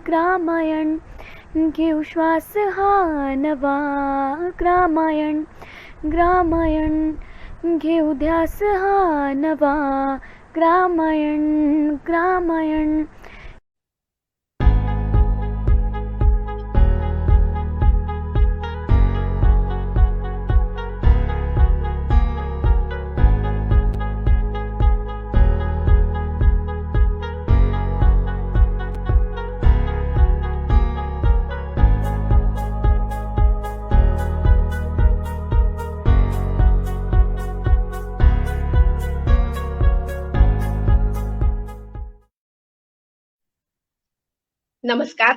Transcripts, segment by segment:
ग्रामायण घेऊ श्वास हा नवा, ग्रामायण ग्रामायण घेऊ ध्यास हा नवा, ग्रामायण ग्रामायण. नमस्कार.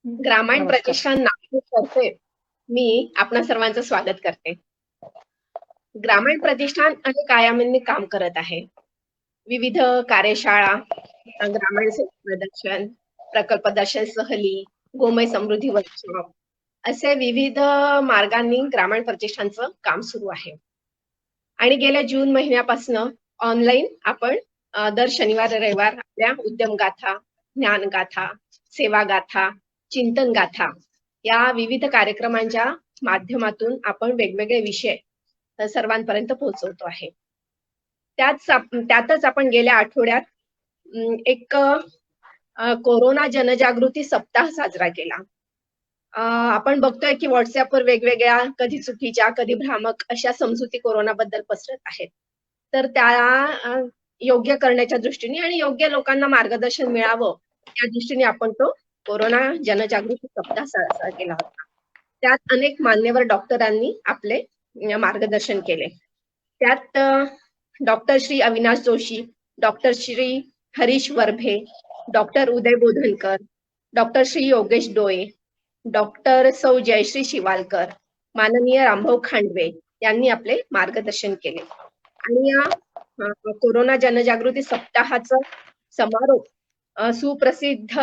ग्रामायण प्रतिष्ठान नागपूरतर्फे मी आपणा सर्वांचं स्वागत करते. ग्रामायण प्रतिष्ठान अनेक आयामांनी काम करत आहे. विविध कार्यशाळा, ग्रामायण प्रदर्शन, प्रकल्प दर्शन सहली, गोमय समृद्धी वर्कशॉप असे विविध मार्गांनी ग्रामायण प्रतिष्ठानचं काम सुरू आहे. आणि गेल्या जून महिन्यापासून ऑनलाईन आपण दर शनिवार रविवार आपल्या उद्यम गाथा, ज्ञान गाथा, सेवा गाथा, चिंतन गाथा या विविध कार्यक्रमांच्या माध्यमातून आपण वेगवेगळे विषय सर्वांपर्यंत पोहोचवतो आहे. त्यातच आपण गेल्या आठवड्यात एक कोरोना जनजागृती सप्ताह साजरा केला. आपण बघतोय की व्हॉट्सअपवर वेगवेगळ्या कधी चुकीच्या कधी भ्रामक अशा समजुती कोरोनाबद्दल पसरत आहेत. तर त्या योग्य करण्याच्या दृष्टीने आणि योग्य लोकांना मार्गदर्शन मिळावं या दृष्टीने आपण तो कोरोना जनजागृती सप्ताह साजरा केला होता. त्यात अनेक मान्यवर डॉक्टरांनी आपले मार्गदर्शन केले. त्यात doctor Shri Avinash Joshi, doctor Shri Harish Varbhe, doctor Uday Bodhankar, doctor Shri Yogesh Dole, doctor सौ जयश्री शिवालकर, माननीय रामभाऊ खांडवे यांनी आपले मार्गदर्शन केले. आणि या कोरोना जनजागृती सप्ताहाचा समारोप सुप्रसिद्ध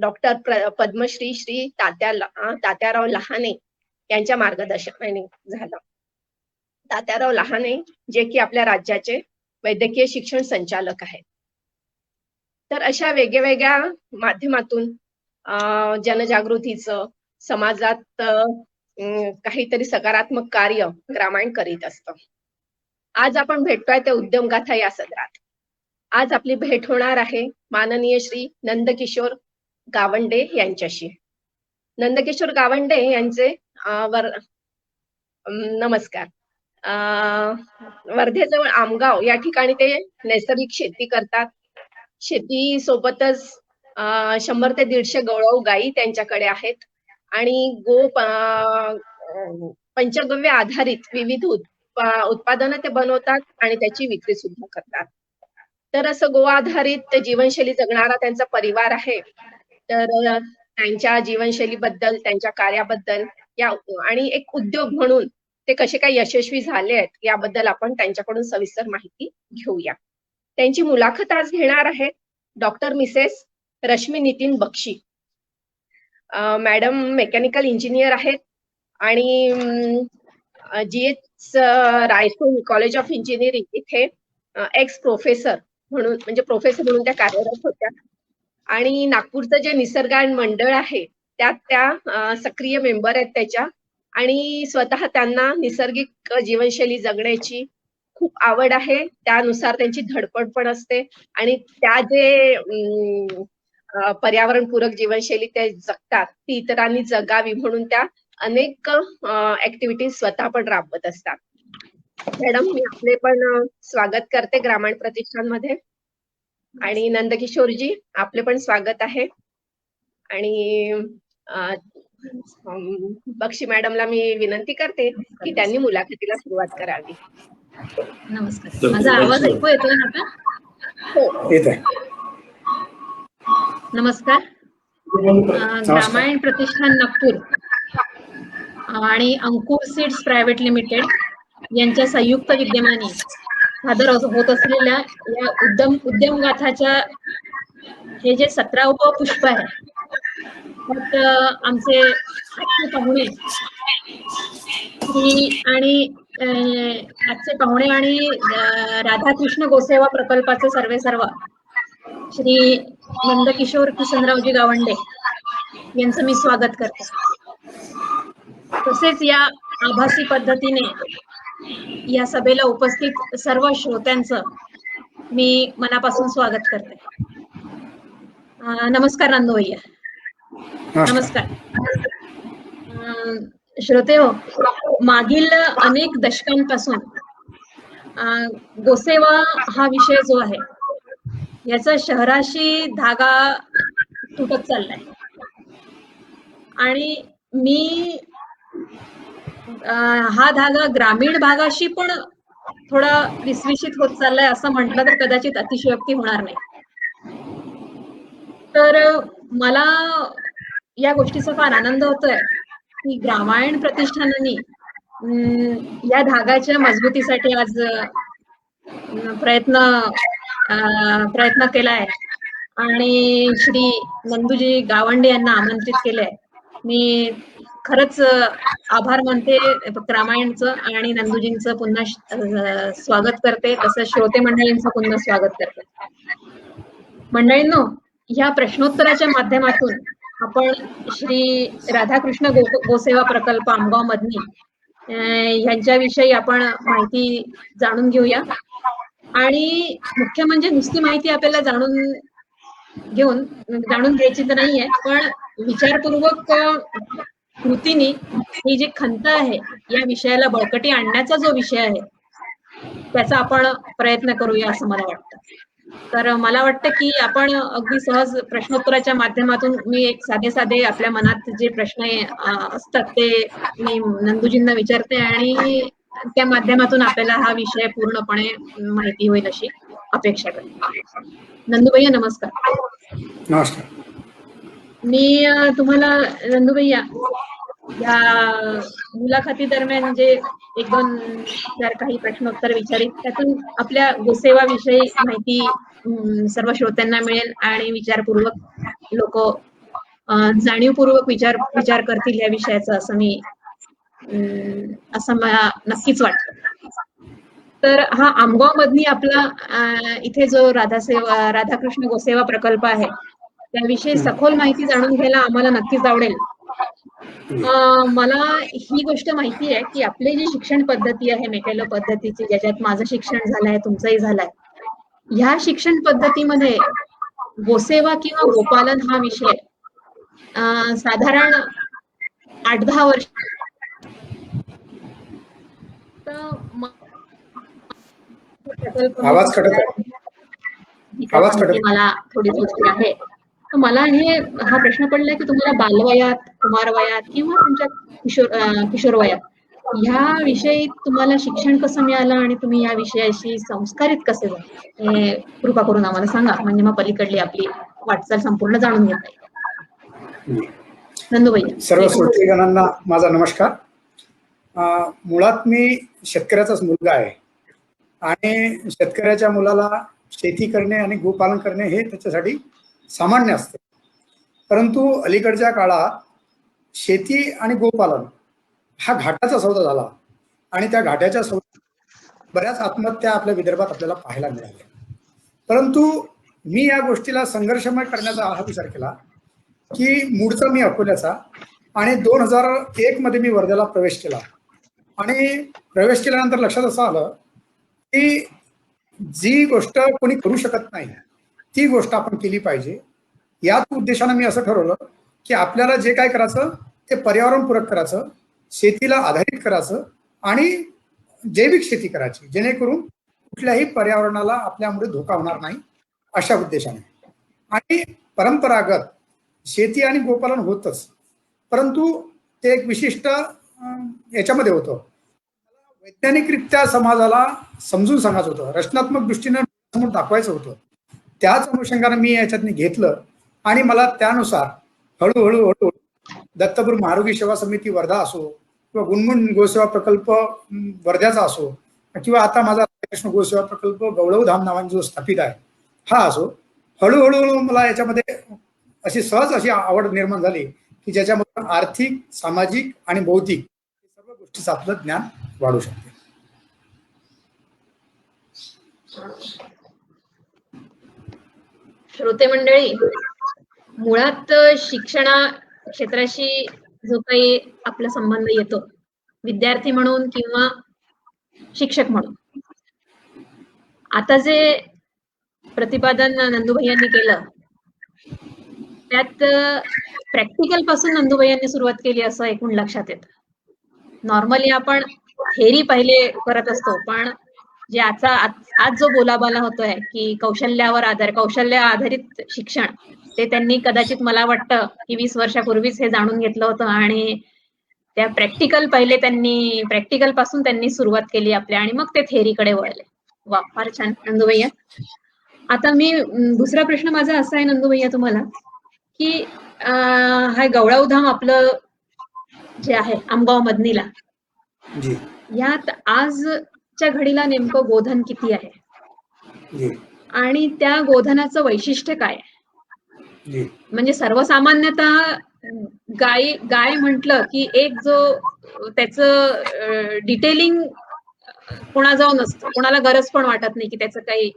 डॉक्टर पद्मश्री श्री तात्याराव लहाने यांच्या मार्गदर्शनाने झाला. तात्याराव लहाने जे की आपल्या राज्याचे वैद्यकीय शिक्षण संचालक आहेत. तर अशा वेगवेगळ्या माध्यमातून जनजागृतीचं समाजात काहीतरी सकारात्मक कार्य ग्रामायण करीत असतं. आज आपण भेटतोय ते उद्यम गाथा या सदरात. आज आपली भेट होणार आहे माननीय श्री नंदकिशोर गावंडे यांच्याशी. नंदकिशोर गावंडे यांचे नमस्कार. वर्धेजवळ आमगाव या ठिकाणी ते नैसर्गिक शेती करतात. शेती सोबतच 100 ते 150 गवळाऊ गायी त्यांच्याकडे आहेत आणि पंचगव्य आधारित विविध उत्पादनं ते बनवतात आणि त्याची विक्री सुद्धा करतात. तर असं गो आधारित जीवनशैली जगणारा त्यांचा परिवार आहे. तर त्यांच्या जीवनशैलीबद्दल, त्यांच्या कार्याबद्दल या आणि एक उद्योग म्हणून ते कसे काय यशस्वी झाले आहेत याबद्दल आपण त्यांच्याकडून सविस्तर माहिती घेऊया. त्यांची मुलाखत आज घेणार आहे doctor Mrs Rashmi Nitin Bakshi. Madam mechanical engineer आहेत आणि GH Raisoni college of engineering इथे एक्स प्रोफेसर म्हणून म्हणजे प्रोफेसर म्हणून त्या कार्यरत होत्या. आणि नागपूरचं जे निसर्गायण मंडळ आहे त्यात त्या सक्रिय मेंबर आहेत त्याच्या. आणि स्वतः त्यांना निसर्गिक जीवनशैली जगण्याची खूप आवड आहे. त्यानुसार त्यांची धडपड पण असते आणि त्या जे पर्यावरणपूरक जीवनशैली ते जगतात ती इतरांनी जगावी म्हणून त्या अनेक ऍक्टिव्हिटीज स्वतः पण राबवत असतात. मॅडम मी आपले पण स्वागत करते ग्रामायण प्रतिष्ठानमध्ये. आणि नंदकिशोरजी आपले पण स्वागत आहे. आणि बक्षी मॅडमला मी विनंती करते की त्यांनी मुलाखतीला सुरुवात करावी. नमस्कार. माझा आवाज ऐकू येतोय ना आता? हो येत आहे. नमस्कार. ग्रामायण प्रतिष्ठान नागपूर आणि अंकुर सीड्स प्रायव्हेट लिमिटेड यांच्या संयुक्त विद्यमाने सादर होत असलेल्या या उद्यम गाथाच्या हे जे 17वे पुष्प आहे त्यात आमचे पाहुणे आणि राधाकृष्ण गोसेवा प्रकल्पाचे सर्वेसर्वा श्री नंदकिशोर किसनरावजी गावंडे यांचं मी स्वागत करते. तसेच या आभासी पद्धतीने या सभेला उपस्थित सर्व श्रोत्यांचं मी मनापासून स्वागत करते. नमस्कार नंदू भैया. नमस्कार. श्रोते हो, मागील अनेक दशकांपासून गोसेवा हा विषय जो आहे याचा शहराशी धागा तुटत चाललाय आणि मी हा धागा ग्रामीण भागाशी पण थोडा विस्विषित होत चाललाय असं म्हटलं तर कदाचित अतिशयोक्ती होणार नाही. तर मला या गोष्टीचा फार आनंद होतोय की ग्रामायण प्रतिष्ठानाने या धागाच्या मजबूतीसाठी आज प्रयत्न केलाय आणि श्री नंदूजी गावंडे यांना आमंत्रित केलंय. मी खरंच आभार मानते रामायणचं आणि नंदूजींचं पुन्हा स्वागत करते. तसं श्रोते मंडळींचं पुन्हा स्वागत करते. मंडळींनो, ह्या प्रश्नोत्तराच्या माध्यमातून आपण श्री राधाकृष्ण गोसेवा प्रकल्प आमगाव मधनी यांच्याविषयी आपण माहिती जाणून घेऊया. आणि मुख्य म्हणजे नुसती माहिती आपल्याला जाणून घ्यायची तर नाहीये, पण विचारपूर्वक कृतीने ही जी खंत आहे या विषयाला बळकटी आणण्याचा जो विषय आहे त्याचा आपण प्रयत्न करूया असं मला वाटतं. तर मला वाटतं की आपण अगदी सहज प्रश्नोत्तराच्या माध्यमातून मी एक साधे आपल्या मनात जे प्रश्न असतात ते मी नंदूजींना विचारते आणि त्या माध्यमातून आपल्याला हा विषय पूर्णपणे माहिती होईल अशी अपेक्षा करते. नंदू भैया नमस्कार. नमस्कार. मी तुम्हाला नंदू भैया या मुलाखती दरम्यान जे 1-2 काही प्रश्नोत्तर विचारित, त्यातून आपल्या गोसेवा विषयी माहिती सर्व श्रोत्यांना मिळेल आणि विचारपूर्वक लोक जाणीवपूर्वक विचार करतील या विषयाचं असं मला नक्कीच वाटतं. तर हा आमगाव मधनी आपला इथे जो राधाकृष्ण गोसेवा प्रकल्प आहे त्याविषयी सखोल माहिती जाणून घ्यायला आम्हाला नक्कीच आवडेल. मला ही गोष्ट माहिती आहे की आपली जी शिक्षण पद्धती आहे मेकेलो पद्धतीची, ज्याच्यात माझं शिक्षण झालंय, तुमचंही झालंय, ह्या शिक्षण पद्धतीमध्ये गोसेवा किंवा गोपालन हा विषय साधारण 8-10 वर्ष आवाज कटत मला थोडी गोष्टी आहे. मला हा प्रश्न पडलाय की तुम्हाला बालवयात, कुमारवयात किंवा तुमच्या किशोर वयात ह्या विषयी तुम्हाला शिक्षण कसं मिळालं आणि तुम्ही या विषयाशी संस्कारित कसे झाले हे कृपा करून आम्हाला सांगा, म्हणजे मग पलीकडली आपली वाटचाल संपूर्ण जाणून घेता येईल. नंदू भैया. सर्व श्रोतेगणांना माझा नमस्कार. मुळात मी शेतकऱ्याचाच मुलगा आहे आणि शेतकऱ्याच्या मुलाला शेती करणे आणि गोपालन करणे हे त्याच्यासाठी सामान्य असते. परंतु अलीकडच्या काळात शेती आणि गोपालन हा घाटाचा सौदा झाला आणि त्या घाटाच्या सौदा बऱ्याच आत्महत्या आपल्या विदर्भात आपल्याला पाहायला मिळाल्या. परंतु मी या गोष्टीला संघर्षमय करण्याचा हा विचार केला की मूळचा मी अकोल्याचा आणि 2001 मध्ये मी वर्ध्याला प्रवेश केला आणि प्रवेश केल्यानंतर लक्षात असं आलं की जी गोष्ट कोणी करू शकत नाही ती गोष्ट आपण केली पाहिजे. याच उद्देशानं मी असं ठरवलं की आपल्याला जे काय करायचं ते पर्यावरणपूरक करायचं, शेतीला आधारित करायचं आणि जैविक शेती करायची, जेणेकरून कुठल्याही पर्यावरणाला आपल्यामुळे धोका होणार नाही अशा उद्देशाने. आणि परंपरागत शेती आणि गोपालन होतच, परंतु ते एक विशिष्ट याच्यामध्ये होतं. वैज्ञानिकरित्या समाजाला समजून सांगायचं होतं, रचनात्मक दृष्टीनं समोर दाखवायचं होतं. त्याच अनुषंगाने मी याच्यातनी घेतलं आणि मला त्यानुसार हळूहळू दत्तपूर महारोगी सेवा समिती वर्धा असो किंवा गुणगुण गोसेवा प्रकल्प वर्ध्याचा असो किंवा आता माझा राधाकृष्ण गोसेवा प्रकल्प गौरवधाम नावाने जो स्थापित आहे हा असो, हळूहळू मला याच्यामध्ये सहज अशी आवड निर्माण झाली की ज्याच्यामध्ये आर्थिक, सामाजिक आणि बौद्धिक सर्व गोष्टीचं आपलं ज्ञान वाढू शकते. श्रोते मंडळी, मुळात शिक्षणा क्षेत्राशी जो काही आपला संबंध येतो, विद्यार्थी म्हणून किंवा शिक्षक म्हणून, आता जे प्रतिपादन नंदुभाई केलं त्यात प्रॅक्टिकल पासून नंदुभाई सुरुवात केली असं एकूण लक्षात येतं. नॉर्मली आपण थेरी पहिले करत असतो, पण जे आज जो बोलाबाला होतोय की कौशल्य आधारित शिक्षण, ते त्यांनी कदाचित मला वाटतं की 20 वर्षापूर्वीच हे जाणून घेतलं होतं आणि त्या प्रॅक्टिकल पासून त्यांनी सुरुवात केली आपल्या, आणि मग ते थेरीकडे वळले. वा, फार छान नंदुभैया. आता मी दुसरा प्रश्न माझा असा आहे नंदुभैया तुम्हाला, की हा गवळावधाम आपलं जे आहे आमगाव मदनीला, यात आजच्या घडीला नेमकं गोधन किती आहे आणि त्या गोधनाचं वैशिष्ट्य काय आहे? म्हणजे सर्वसामान्यतः गाय म्हटलं की एक जो त्याचं डिटेलिंग कोणाजवळ नसतं, कोणाला गरज पण वाटत नाही की त्याचं काही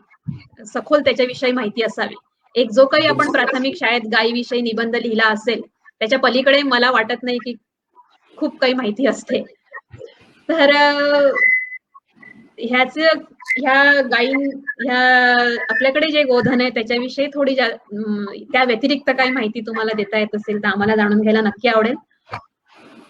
सखोल त्याच्याविषयी माहिती असावी. एक जो काही आपण प्राथमिक शाळेत गायीविषयी निबंध लिहिला असेल, त्याच्या पलीकडे मला वाटत नाही की खूप काही माहिती असते. तर ह्या आपल्याकडे जे गोधन आहे त्याच्याविषयी थोडी त्या व्यतिरिक्त काही माहिती तुम्हाला देता येत असेल तर आम्हाला जाणून घ्यायला नक्की आवडेल.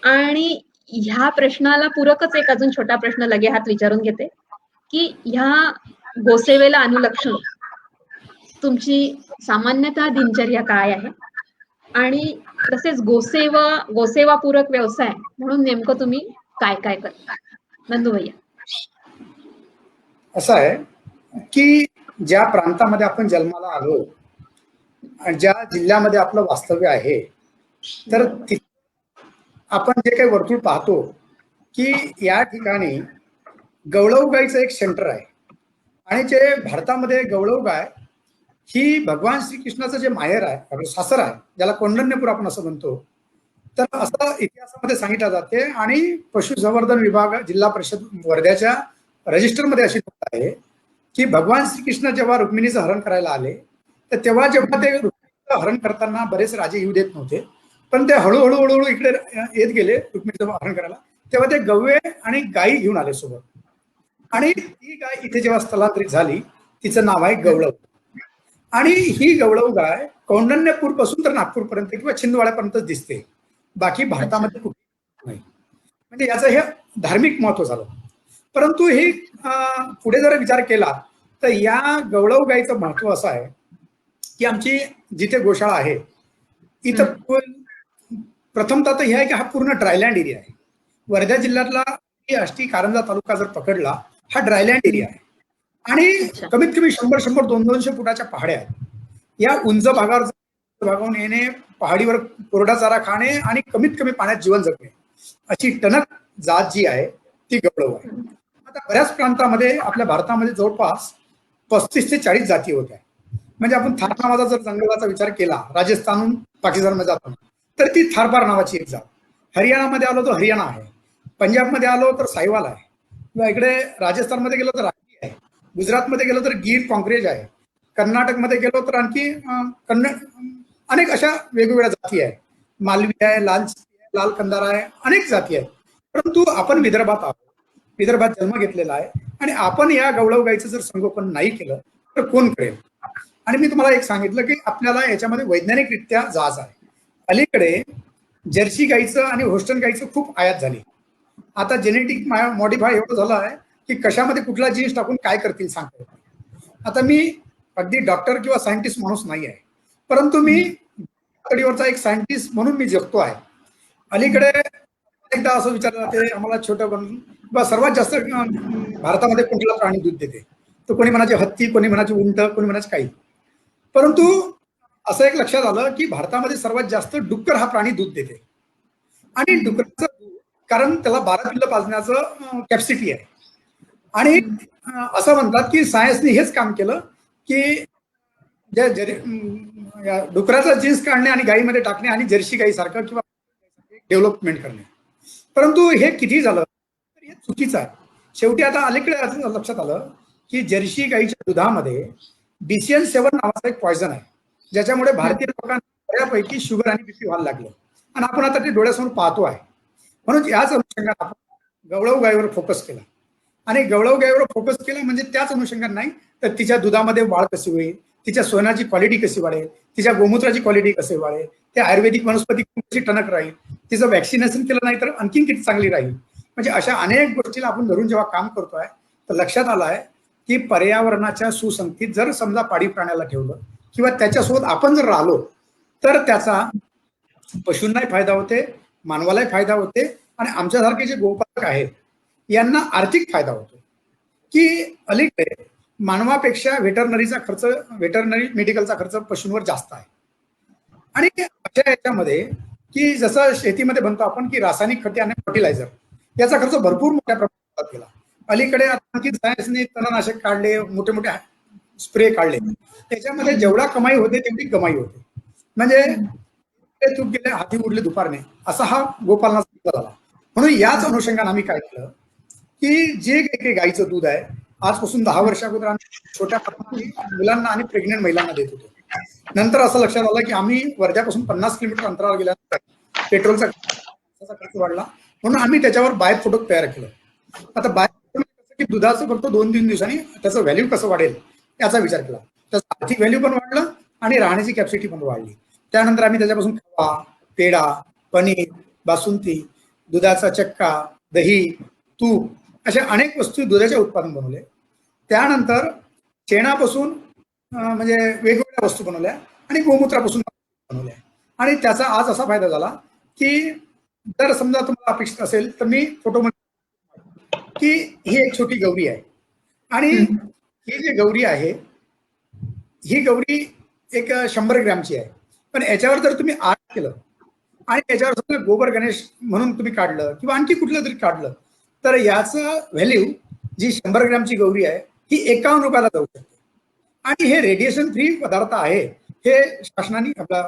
आणि ह्या प्रश्नाला पूरकच एक अजून छोटा प्रश्न लगे हात विचारून घेते, की ह्या गोसेवेला अनुलक्षून तुमची सामान्यतः दिनचर्या काय आहे, आणि तसेच गोसेवा पूरक व्यवसाय म्हणून नेमकं तुम्ही काय काय करता? नंदुभैया. असं आहे की ज्या प्रांतामध्ये आपण जन्माला आलो आणि ज्या जिल्ह्यामध्ये आपलं वास्तव्य आहे, तर आपण जे काही वर्तुळ पाहतो की या ठिकाणी गवळव गायचं एक सेंटर आहे. आणि जे भारतामध्ये गवळव गाय ही भगवान श्रीकृष्णाचं जे माहेर आहे, आपलं सासर आहे, ज्याला कौंडण्यपूर आपण असं म्हणतो, तर असं इतिहासामध्ये सांगितलं जाते. आणि पशुसंवर्धन विभाग जिल्हा परिषद वर्ध्याच्या रजिस्टरमध्ये अशी नोंद आहे की भगवान श्रीकृष्ण जेव्हा रुक्मिणीचं हरण करायला आले, तर जेव्हा ते रुक्मिणीचं हरण करताना बरेच राजे येऊ देत नव्हते, पण ते हळूहळू इकडे येत गेले रुक्मिणीचं हरण करायला, तेव्हा ते गवळे आणि गायी घेऊन आले सोबत. आणि ती गाय इथे जेव्हा स्थलांतरित झाली, तिचं नाव आहे गवळव. आणि ही गवळव गाय कौंडण्यपूर पासून तर नागपूर पर्यंत किंवा छिंदवाड्यापर्यंत दिसते, बाकी भारतामध्ये कुठे नाही. म्हणजे याचं हे धार्मिक महत्व झालं. परंतु हे पुढे जर विचार केला तर या गवळव गायचं महत्व असं आहे की आमची जिथे गोशाळा आहे इथं प्रथमतः तर हे आहे की हा पूर्ण ड्रायलँड एरिया आहे. वर्धा जिल्ह्यातला आष्टी कारंजा तालुका जर पकडला, हा ड्रायलँड एरिया आहे. आणि कमीत कमी 100-200 फुटाच्या पहाड्या आहेत. या उंच भागावरून येणे, पहाडीवर कोरडा चारा खाणे आणि कमीत कमी पाण्यात जीवन जगणे, अशी टणक जात जी आहे ती गवळव आहे. आता बऱ्याच प्रांतामध्ये आपल्या भारतामध्ये जवळपास 35 ते 40 जाती होत्या. म्हणजे आपण थार नावाचा जर जंगलाचा विचार केला, राजस्थानहून पाकिस्तानमध्ये जाताना, तर ती थारपार नावाची एक जात. हरियाणामध्ये आलो तर हरियाणा आहे, पंजाबमध्ये आलो तर साहिवाल आहे, किंवा इकडे राजस्थानमध्ये गेलो तर राठी आहे, गुजरातमध्ये गेलो तर गीर काँक्रेज आहे, कर्नाटकमध्ये गेलो तर आणखी अनेक अशा वेगवेगळ्या जाती आहेत. मालवी आहे, लाल कंदार आहे, अनेक जाती आहेत. परंतु आपण विदर्भात आहोत, विदर्भात जन्म घेतलेला आहे, आणि आपण या गवळव गायचं जर संगोपन नाही केलं तर कोण करेल? आणि मी तुम्हाला एक सांगितलं की आपल्याला याच्यामध्ये वैज्ञानिकरित्या जाच आहे. अलीकडे जर्सी गाईचं आणि होस्टन गाईचं खूप आयात झाली. आता जेनेटिक मॉडिफाय एवढं झालं आहे की कशामध्ये कुठला जीन्स टाकून काय करतील सांगतो. आता मी अगदी डॉक्टर किंवा सायंटिस्ट माणूस नाही आहे, परंतु मी कडीवरचा एक सायंटिस्ट म्हणून मी जगतो आहे. अलीकडे एकदा असं विचारलं जाते आम्हाला छोटं बनून, सर्वात जास्त भारतामध्ये कोणत्या प्राणी दूध देते? तर कोणी म्हणायचे हत्ती, कोणी म्हणायचे उंट, कोणी म्हणायचे काही. परंतु असं एक लक्षात आलं की भारतामध्ये सर्वात जास्त डुक्कर हा प्राणी दूध देते. आणि डुकराचं दूध, कारण त्याला 12 पिल्लं पाजण्याचं कॅपॅसिटी आहे. आणि असं म्हणतात की सायन्सने हेच काम केलं की डुकराचं जीन्स काढणे आणि गाईमध्ये टाकणे आणि जर्सी गाईसारखं किंवा डेव्हलपमेंट करणे. परंतु हे किती झालं तर हे चुकीचं आहे. शेवटी आता अलीकडे असं लक्षात आलं की जर्सी गाईच्या दुधामध्ये BCN7 नावाचा एक पॉयझन आहे. ज्याच्यामुळे भारतीय लोकांना बऱ्यापैकी शुगर आणि बीपी व्हायला लागलं आणि आपण आता ते डोळ्यासमोर पाहतो आहे. म्हणून याच अनुषंगाने आपण गवळव गायीवर फोकस केला आणि गवळव गायीवर फोकस केला म्हणजे त्याच अनुषंगाने नाही तर तिच्या दुधामध्ये वाढ कशी होईल, तिच्या सोनाची क्वालिटी कशी वाढेल, तिच्या गोमूत्राची क्वालिटी कशी वाढेल, त्या आयुर्वेदिक वनस्पती कशी टणक राहील, तिचं वॅक्सिनेशन केलं नाही तर आणखीन किती चांगली राहील. म्हणजे अशा अनेक गोष्टीला आपण धरून जेव्हा काम करतोय तर लक्षात आलं आहे की पर्यावरणाच्या सुसंगतीत जर समजा पाळीव प्राण्याला ठेवलं किंवा त्याच्यासोबत आपण जर राहिलो तर त्याचा पशूंनाही फायदा होते, मानवालाही फायदा होते आणि आमच्यासारखे जे गोपालक आहेत यांना आर्थिक फायदा होतो. की अलीकडे मानवापेक्षा व्हेटरनरी मेडिकलचा खर्च पशूंवर जास्त आहे. आणि अशा याच्यामध्ये की जसं शेतीमध्ये म्हणतो आपण की रासायनिक खते आणि फर्टिलायझर याचा खर्च भरपूर मोठ्या प्रमाणात केला. अलीकडे आणखी सायन्सने तणनाशक काढले, मोठे मोठे स्प्रे काढले, त्याच्यामध्ये जेवढा कमाई होते तेवढी कमाई होते. म्हणजे चूक गेले हाती उडले दुपारने असा हा गोपालनाचा झाला. म्हणून याच अनुषंगाने आम्ही काय केलं की जे काही गाईचं दूध आहे आजपासून 10 वर्ष अगोदर आम्ही छोट्या प्रमाणात मुलांना आणि प्रेग्नेंट महिलांना देत होतो. नंतर असं लक्षात आलं की आम्ही वर्ध्यापासून 50 किलोमीटर अंतरावर गेल्यानंतर पेट्रोलचा खर्च वाढला म्हणून आम्ही त्याच्यावर बाय प्रोडक्ट तयार केलं. आता बाय की दुधाचं फक्त 2-3 दिवसांनी त्याचं व्हॅल्यू कसं वाढेल याचा विचार केला. त्याचं आर्थिक व्हॅल्यू पण वाढलं आणि राहण्याची कॅपॅसिटी पण वाढली. त्यानंतर आम्ही त्याच्यापासून खवा, पेढा, पनीर, बासुंदी, दुधाचा चक्का, दही, तूप अशा अनेक वस्तू दुधाचे उत्पादन बनवले. त्यानंतर शेणापासून म्हणजे वेगवेगळ्या वस्तू बनवल्या आणि गोमूत्रापासून बनवल्या. आणि त्याचा आज असा फायदा झाला की जर समजा तुम्हाला अपेक्षित असेल तर मी फोटोमध्ये की ही एक छोटी गौरी आहे आणि ही जी गौरी आहे ही गौरी एक 100 ग्रॅमची आहे. पण याच्यावर जर तुम्ही आर्ट केलं आणि याच्यावर समजा गोबर गणेश म्हणून तुम्ही काढलं किंवा आणखी कुठलं तरी काढलं तर याचं व्हॅल्यू जी 100 ग्रॅमची गौरी आहे ही 51 रुपयाला जाऊ शकते. आणि हे रेडिएशन फ्री पदार्थ आहे हे शासनाने आपला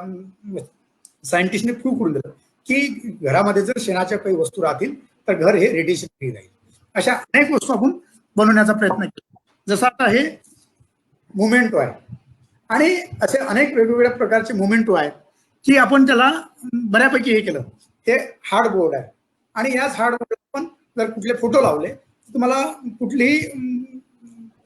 सायंटिस्टने प्रूव्ह करून दिलं की घरामध्ये जर शेणाच्या काही वस्तू राहतील तर घर हे रेडिएशन फ्री राहील. अशा अनेक वस्तू आपण बनवण्याचा प्रयत्न केला. जसं आता हे मोमेंटो आहे आणि असे अनेक वेगवेगळ्या प्रकारचे मोमेंटो आहेत की आपण त्याला बऱ्यापैकी हे केलं. हे हार्डबोर्ड आहे आणि याच हार्डबोर्ड आपण जर कुठले फोटो लावले तर तुम्हाला कुठलीही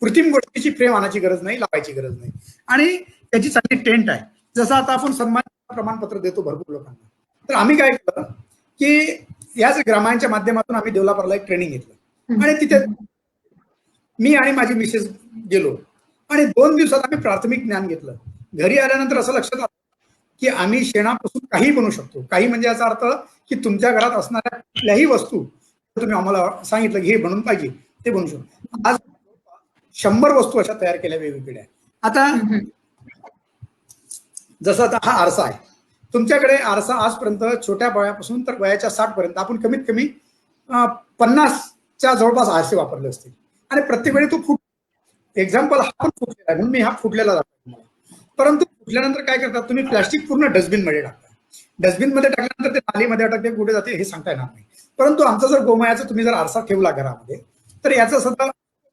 कृत्रिम गोष्टीची फ्रेम आणायची गरज नाही, लावायची गरज नाही आणि त्याची चांगली टेंट आहे. जसं आता आपण सन्मान प्रमाणपत्र देतो भरपूर लोकांना तर आम्ही काय केलं की याच ग्रामांच्या माध्यमातून आम्ही डेव्हलपरला एक ट्रेनिंग घेतलं आणि तिथे मी आणि माझी मिसेस गेलो आणि 2 दिवसात आम्ही प्राथमिक ज्ञान घेतलं. घरी आल्यानंतर असं लक्षात आलं की आम्ही शेणापासून काही बनवू शकतो. काही म्हणजे याचा अर्थ की तुमच्या घरात असणाऱ्या कुठल्याही वस्तू तुम्ही आम्हाला सांगितलं की हे बनवून पाहिजे ते बनवू शकतो. आज 100 वस्तू अशा तयार केल्या वेगवेगळ्या. आता जसं आता हा आरसा आहे तुमच्याकडे आरसा आजपर्यंत छोट्या वयापासून तर वयाच्या 60 पर्यंत आपण कमीत कमी 50च्या जवळपास आरसे वापरले असतील आणि प्रत्येक वेळी तो फुट एक्झाम्पल हा पण फुटलेला आहे म्हणून मी हा फुटलेला दाखवतो तुम्हाला. परंतु फुटल्यानंतर काय करतात तुम्ही प्लास्टिक पूर्ण डस्टबिन मध्ये टाकता. डस्टबिन मध्ये टाकल्यानंतर ते नालीमध्ये अटकते कुठे जाते हे सांगता येणार नाही. परंतु आमचा जर गोमयाचा तुम्ही जर आरसा ठेवला घरामध्ये तर याचा सध्या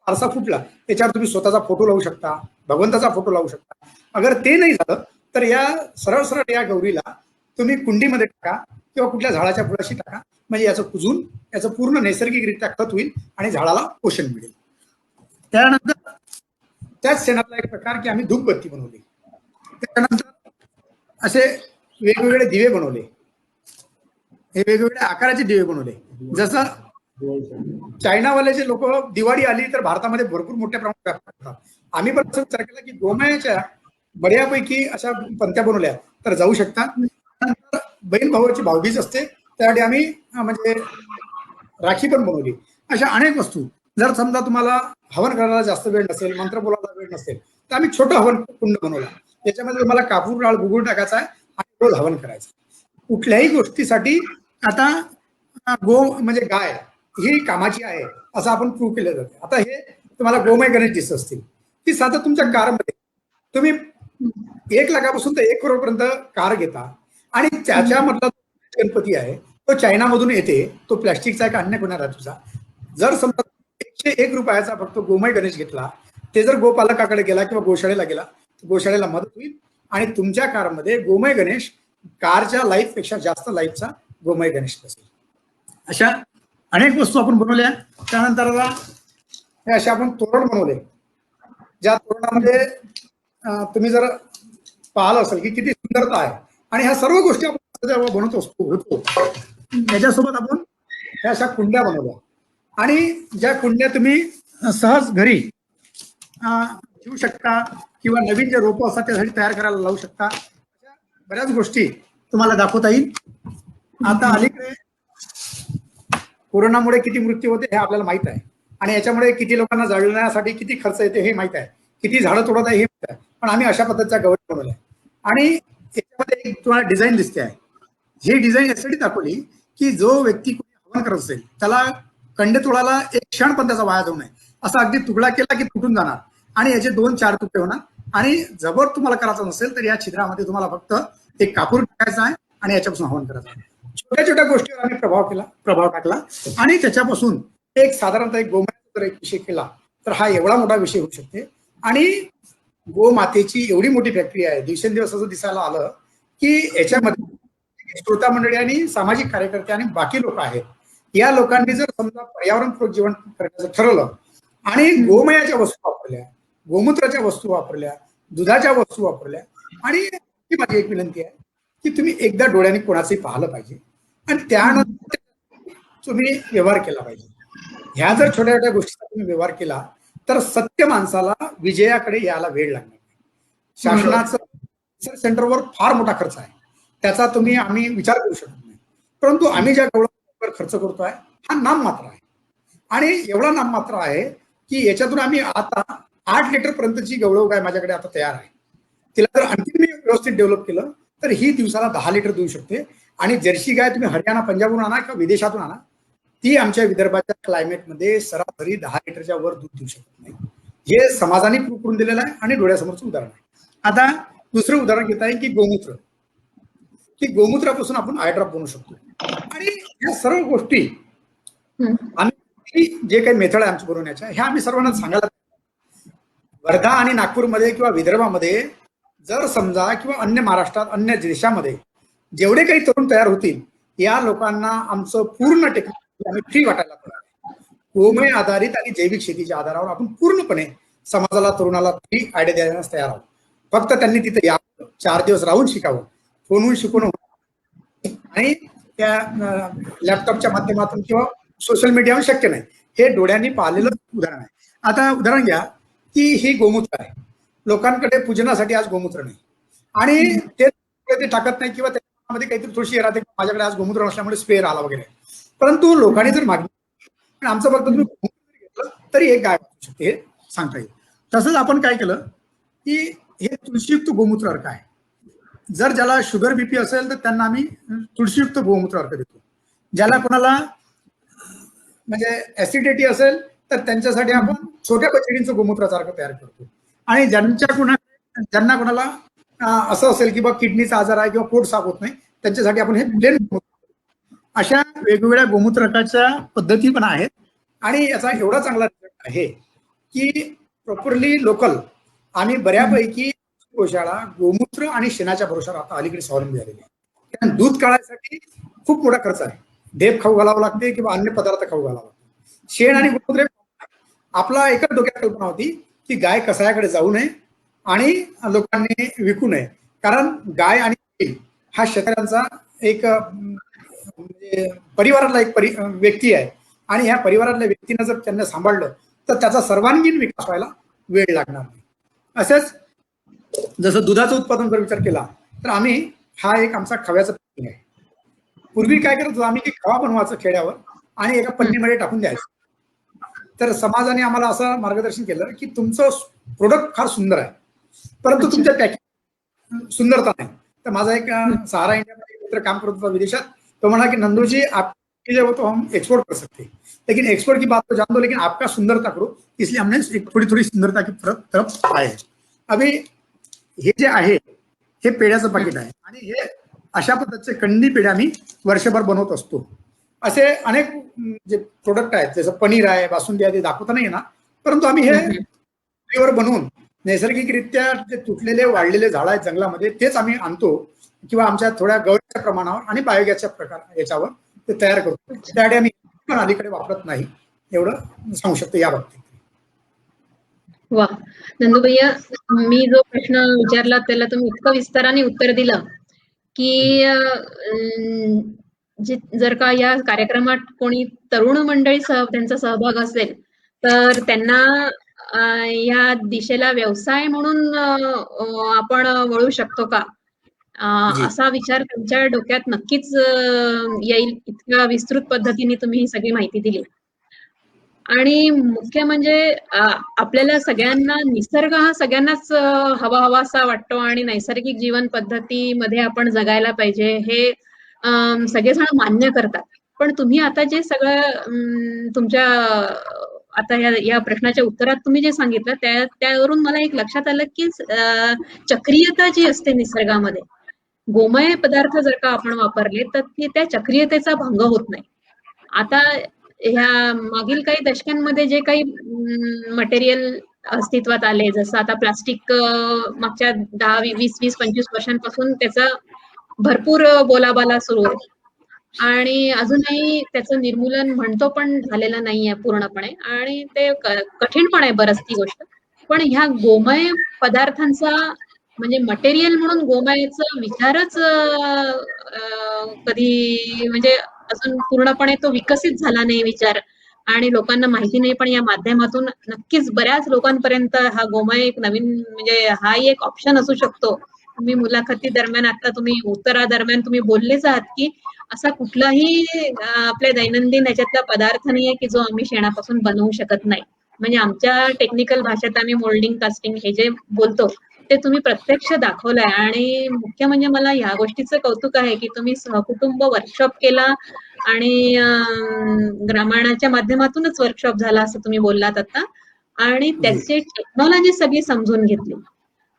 आरसा फुटला त्याच्यावर तुम्ही स्वतःचा फोटो लावू शकता, भगवंताचा फोटो लावू शकता. अगर ते नाही झालं तर या सरळ सरळ या गौरीला तुम्ही कुंडीमध्ये टाका किंवा कुठल्या झाडाच्या बुडाशी टाका म्हणजे याचं कुजून याचं पूर्ण नैसर्गिकरित्या खत होईल आणि झाडाला पोषण मिळेल. त्यानंतर त्याच शेणातला एक प्रकार की आम्ही धूपबत्ती बनवली. त्यानंतर असे वेगवेगळे दिवे बनवले, हे वेगवेगळ्या आकाराचे दिवे बनवले. जसं चायनावाल्याचे लोक दिवाळी आली तर भारतामध्ये भरपूर मोठ्या प्रमाणात व्यापार करतात. आम्ही पण असा विचार केला की गोमयाच्या बऱ्यापैकी अशा पंत्या बनवल्या तर जाऊ शकतात. नंतर बहीण भावाची भाऊबीज असते त्यासाठी आम्ही म्हणजे राखी पण बनवली. अशा अनेक वस्तू. जर समजा तुम्हाला हवन करायला जास्त वेळ नसेल, मंत्र बोलायला वेळ नसेल तर आम्ही छोटं हवन कुंड बनवला. त्याच्यामध्ये तुम्हाला कापूर डाळ गुगुळ टाकायचा आहे आणि रोज हवन करायचं. कुठल्याही गोष्टीसाठी आता गो म्हणजे गाय ही कामाची आहे असं आपण प्रूव्ह केलं जाते. आता हे तुम्हाला गोमय गणेश दिसत असतील ती साधं तुमच्या कारमध्ये तुम्ही 1 लाखापासून तर 1 करोडपर्यंत कार घेता आणि त्याच्यामधला गणपती आहे तो चायनामधून येते, तो प्लॅस्टिकचा आहे का अन्य कोणा धातूचा. जर समजा 101 रुपयाचा फक्त गोमय गणेश घेतला ते जर गोपालकाकडे गेला किंवा गोशाळेला गेला गोशाळेला मदत होईल आणि तुमच्या कारमध्ये गोमय गणेश कारच्या लाईफ पेक्षा जास्त लाईफचा गोमय गणेश बसेल. अशा अनेक वस्तू आपण बनवल्या. त्यानंतर हे असे आपण तोरण बनवले, ज्या तोरणामध्ये तुम्ही जर पाहिलं असेल की किती सुंदरता आहे. आणि ह्या सर्व गोष्टी आपण जेव्हा बनवत होतो त्याच्यासोबत आपण ह्या अशा कुंड्या बनवल्या. आणि ज्या कुंड्या तुम्ही सहज घरी ठेवू शकता किंवा नवीन जे रोपं असतात त्यासाठी तयार करायला लावू शकता. अशा बऱ्याच गोष्टी तुम्हाला दाखवता येईल. आता अलीकडे कोरोनामुळे किती मृत्यू होते हे आपल्याला माहित आहे, आणि याच्यामुळे किती लोकांना जळण्यासाठी किती खर्च येते हे माहित आहे, किती झाडं तोडत आहे हे माहित आहे. पण आम्ही अशा पद्धतीच्या गवरी बनवल्या. आणि याच्यामध्ये एक तुम्हाला डिझाईन दिसते आहे. ही डिझाईन यासाठी दाखवली की जो व्यक्ती कोणी हवन करत असेल त्याला कंडे तोडायला एक क्षण पण त्याचा वाया जाऊ नये. असा अगदी तुकडा केला की तुटून जाणार आणि याचे 2-4 तुकडे होणार. आणि जबर तुम्हाला करायचं नसेल तर या छिद्रामध्ये तुम्हाला फक्त एक कापूर टाकायचा आहे आणि याच्यापासून हवन करायचं आहे. छोट्या छोट्या गोष्टीवर आम्ही प्रभाव टाकला आणि त्याच्यापासून एक साधारणतः एक गोमातेचा जर एक विषय केला तर हा एवढा मोठा विषय होऊ शकते. आणि गोमातेची एवढी मोठी फॅक्टरी आहे. दिवसेंदिवस असं दिसायला आलं की याच्यामध्ये श्रोता मंडळी आणि सामाजिक कार्यकर्ते आणि बाकी लोक आहेत. या लोकांनी जर समजा पर्यावरणपूरक जीवन करण्याचं ठरवलं आणि गोमयाच्या वस्तू वापरल्या, गोमूत्राच्या वस्तू वापरल्या, दुधाच्या वस्तू वापरल्या, आणि ही माझी एक विनंती आहे की तुम्ही एकदा डोळ्यांनी कोणाचंही पाहिलं पाहिजे आणि त्यानंतर तुम्ही व्यवहार केला पाहिजे. ह्या जर छोट्या छोट्या गोष्टीचा तुम्ही व्यवहार केला तर सत्य माणसाला विजयाकडे यायला वेळ लागणार नाही. शासनाचं रिसर्च सेंटरवर फार मोठा खर्च आहे, त्याचा आम्ही विचार करू शकत नाही. परंतु आम्ही ज्या गवळावर खर्च करतोय हा नाममात्र आहे. आणि एवढा नाममात्र आहे की याच्यातून आम्ही आता 8 लिटर पर्यंतची गवळव गाय माझ्याकडे आता तयार आहे. तिला जर आणखी मी व्यवस्थित डेव्हलप केलं तर ही दिवसाला 10 लिटर देऊ शकते. आणि जर्सी गाय तुम्ही हरियाणा पंजाबहून आणा किंवा विदेशातून आणा, ती आमच्या विदर्भाच्या क्लायमेटमध्ये सरासरी 10 लिटरच्या वर दूध देऊ शकत नाही. हे समाजाने प्रूव्ह करून दिलेलं आहे आणि डोळ्यासमोरचं उदाहरण आहे. आता दुसरं उदाहरण घेत आहे की गोमूत्र, की गोमूत्रापासून आपण आय ड्रॉप बनवू शकतो. आणि या सर्व गोष्टी आम्ही जे काही मेथड आहे आमच्या बनवण्याच्या ह्या आम्ही सर्वांना सांगायला. वर्धा आणि नागपूरमध्ये किंवा विदर्भामध्ये जर समजा किंवा अन्य महाराष्ट्रात अन्य देशामध्ये जेवढे काही तरुण तयार होतील या लोकांना आमचं पूर्ण टेक्नॉलॉजी आम्ही फ्री वाटायला तयार आहे. गोमय आधारित आणि जैविक शेतीच्या आधारावर आपण पूर्णपणे समाजाला तरुणाला फ्री आयडिया देण्यास तयार आहोत. फक्त त्यांनी तिथे यावं, 4 दिवस राहून शिकावं, फोनहून शिकून आणि त्या लॅपटॉपच्या माध्यमातून किंवा सोशल मीडियावर शक्य नाही. हे डोळ्यांनी पाहिलेलं उदाहरण आहे. आता उदाहरण घ्या की ही गोमूत्र आहे. लोकांकडे पूजनासाठी आज गोमूत्र नाही आणि ते टाकत नाही किंवा त्यामध्ये काहीतरी थोडीशी राहते माझ्याकडे आज गोमूत्र नसल्यामुळे स्पेअर आला वगैरे. परंतु लोकांनी जर मागणी आमचं फक्त तुम्ही गोमूत्र घेतलं तरी एक गाय वाचू शकते हे सांगता येईल. तसंच आपण काय केलं की हे तुळशीयुक्त गोमूत्र अर्क आहे. जर ज्याला शुगर बीपी असेल तर त्यांना आम्ही तुळशीयुक्त गोमूत्र अर्क देतो. ज्याला कोणाला म्हणजे ऍसिडिटी असेल तर त्यांच्यासाठी आपण छोट्या बछडींचं गोमूत्राचा अर्क तयार करतो. आणि ज्यांना कोणाला असं असेल की बा किडनीचा आजार आहे किंवा पोट साफ होत नाही त्यांच्यासाठी आपण हे प्लेन अशा वेगवेगळ्या गोमूत्रकाच्या पद्धती पण आहेत. आणि याचा एवढा चांगला रिझल्ट आहे की प्रॉपरली लोकल आम्ही बऱ्यापैकी गोशाळा गोमूत्र आणि शेणाच्या भरोशावर आता अलीकडे स्वावलंबी झालेली आहे. कारण दूध काढायसाठी खूप मोठा खर्च आहे. ढेप खाऊ घालावं लागते किंवा अन्य पदार्थ खाऊ घालावं लागते. शेण आणि गोमूत्र आपला एकच डोक्यात कल्पना होती की गाय कसायाकडे जाऊ नये आणि लोकांनी विकू नये. कारण गाय आणि बैल हा शेतकऱ्यांचा एक म्हणजे परिवारातला एक व्यक्ती आहे आणि ह्या परिवारातल्या व्यक्तीनं जर त्यांना सांभाळलं तर त्याचा सर्वांगीण विकास व्हायला वेळ लागणार नाही. असेच जसं दुधाचं उत्पादन जर विचार केला तर आम्ही हा एक आमचा खव्याचा पॅकिंग आहे. पूर्वी काय करत होतो आम्ही की खवा बनवायचं खेड्यावर आणि एका पन्नीमध्ये टाकून द्यायचं. तर समाजाने आम्हाला असं मार्गदर्शन केलं की तुमचं प्रोडक्ट फार सुंदर आहे परंतु तुमच्या पॅकिंग सुंदरता नाही. तर माझा एक सहारा इंडियामध्ये मित्र काम करत होता विदेशात. तो म्हणा की नंदूजी आप जो तो हम एक्सपोर्ट कर सकते लेकिन एक्सपोर्ट की बात तो जान दो लेकिन आपका सुंदरता करो इसलिए हमने एक थोडी सुंदरता की तरफ आए. अभी हे जे आहे हे पेढ्याचं पाकिट आहे आणि हे अशा पद्धतीचे कंदी पेढ्या आम्ही वर्षभर बनवत असतो. असे अनेक जे प्रोडक्ट आहेत जसं पनीर आहे बासुंदी आहे ते दाखवता नाही येणार परंतु आम्ही हे बनवून नैसर्गिकरित्या जे तुटलेले वाढलेले झाड आहेत जंगलामध्ये तेच आम्ही आणतो किंवा आमच्या थोड्या गवतच्या प्रमाणावर आणि बायोगॅसच्या प्रकार याच्यावर ते तयार करतो. त्यासाठी आम्ही पण अलीकडे वापरत नाही, एवढं सांगू शकतो या बाबतीत. वा नंदूभैया, मी जो प्रश्न विचारला त्याला तुम्ही इतकं विस्ताराने उत्तर दिलं की जर का या कार्यक्रमात कोणी तरुण मंडळी त्यांचा सहभाग असेल तर त्यांना या दिशेला व्यवसाय म्हणून आपण वळू शकतो का, असा विचार त्यांच्या डोक्यात नक्कीच येईल. इतक्या विस्तृत पद्धतीने तुम्ही ही सगळी माहिती दिली. आणि मुख्य म्हणजे आपल्याला सगळ्यांना निसर्ग हा सगळ्यांनाच हवा असा वाटतो आणि नैसर्गिक जीवन पद्धतीमध्ये आपण जगायला पाहिजे हे सगळेजण मान्य करतात. पण तुम्ही आता जे सगळं तुमच्या आता या प्रश्नाच्या उत्तरात तुम्ही जे सांगितलं त्यावरून मला एक लक्षात आलं की चक्रीयता जी असते निसर्गामध्ये, गोमय पदार्थ जर का आपण वापरले तर त्या चक्रीयतेचा भंग होत नाही. आता ह्या मागील काही दशकांमध्ये जे काही मटेरियल अस्तित्वात आले, जसं आता प्लास्टिक मागच्या 10-20-25 वर्षांपासून त्याचा भरपूर बोलाबाला सुरू आहे आणि अजूनही त्याचं निर्मूलन म्हणतो पण झालेलं नाहीये पूर्णपणे आणि ते कठीण पण आहे बरंच ती गोष्ट. पण ह्या गोमय पदार्थांचा म्हणजे मटेरियल म्हणून गोमयाचा विचारच कधी म्हणजे अजून पूर्णपणे तो विकसित झाला नाही विचार आणि लोकांना माहिती नाही. पण या माध्यमातून नक्कीच बऱ्याच लोकांपर्यंत हा गोमय एक नवीन म्हणजे हाही एक ऑप्शन असू शकतो. तुम्ही मुलाखती दरम्यान आता तुम्ही उत्तरादरम्यान तुम्ही बोललेच आहात की असा कुठलाही आपल्या दैनंदिन ह्याच्यातला पदार्थ नाहीये की जो आम्ही शेणापासून बनवू शकत नाही. म्हणजे आमच्या टेक्निकल भाषेत आम्ही मोल्डिंग कास्टिंग हे जे बोलतो ते तुम्ही प्रत्यक्ष दाखवलंय आणि मुख्य म्हणजे मला ह्या गोष्टीचं कौतुक आहे की तुम्ही सहकुटुंब वर्कशॉप केला आणि ग्रामीणाच्या माध्यमातूनच वर्कशॉप झाला असं तुम्ही बोललात आता आणि त्याची टेक्नॉलॉजी सगळी समजून घेतली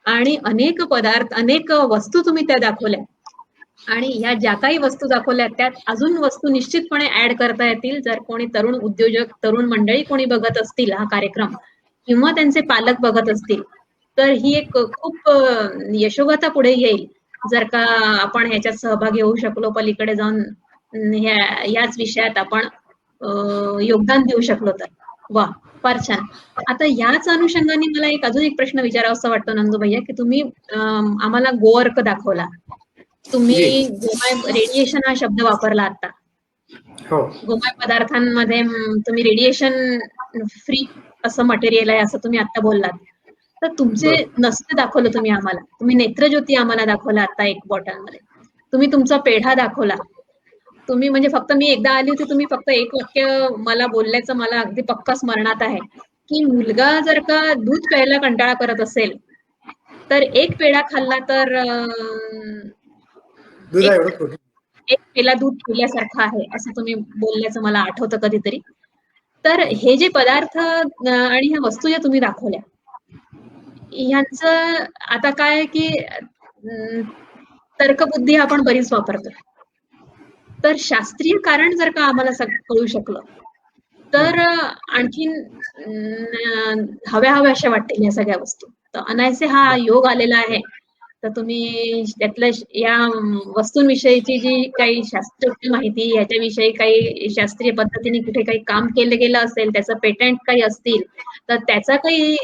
आणि अनेक पदार्थ अनेक वस्तू तुम्ही त्या दाखवल्या आणि ह्या ज्या काही वस्तू दाखवल्या त्यात अजून वस्तू निश्चितपणे ऍड करता येतील. जर कोणी तरुण उद्योजक तरुण मंडळी कोणी बघत असतील हा कार्यक्रम किंवा त्यांचे पालक बघत असतील तर ही एक खूप यशोगाथा पुढे येईल जर का आपण ह्याच्यात सहभागी होऊ शकलो, पलीकडे जाऊन याच विषयात आपण योगदान देऊ शकलो तर. वा फार छान. आता याच अनुषंगाने मला अजून एक प्रश्न विचारावासा वाटतो नंदूभैया की तुम्ही आम्हाला गोअर्क दाखवला, तुम्ही गोमय रेडिएशन हा शब्द वापरला आता. गोमय पदार्थांमध्ये तुम्ही रेडिएशन फ्री असं मटेरियल आहे असं तुम्ही आता बोललात. तर तुमचे नसते दाखवलं तुम्ही आम्हाला, तुम्ही नेत्रज्योती आम्हाला दाखवला आता एक बॉटलमध्ये, तुम्ही तुमचा पेढा दाखवला. तुम्ही म्हणजे फक्त मी एकदा आली होती, तुम्ही फक्त एक वाक्य मला बोलल्याचं मला अगदी पक्का स्मरणात आहे की मुलगा जर का दूध प्यायला कंटाळा करत असेल तर एक पेढा खाल्ला तर एक पेला दूध पिल्यासारखं आहे असं तुम्ही बोलल्याचं मला आठवतं कधीतरी. तर हे जे पदार्थ आणि ह्या वस्तू ज्या तुम्ही दाखवल्या ह्यांचं आता काय की तर्कबुद्धी आपण बरीच वापरतो, तर शास्त्रीय कारण जर का आम्हाला कळू शकलं तर आणखीन हव्या अशा वाटतील या सगळ्या वस्तू. तर अनायसे हा योग आलेला आहे. तर तुम्ही त्यातल्या या वस्तूंविषयीची जी काही शास्त्रीय माहिती, याच्याविषयी काही शास्त्रीय पद्धतीने कुठे काही काम केलं गेलं असेल, त्याचं पेटंट काही असतील तर त्याचा काही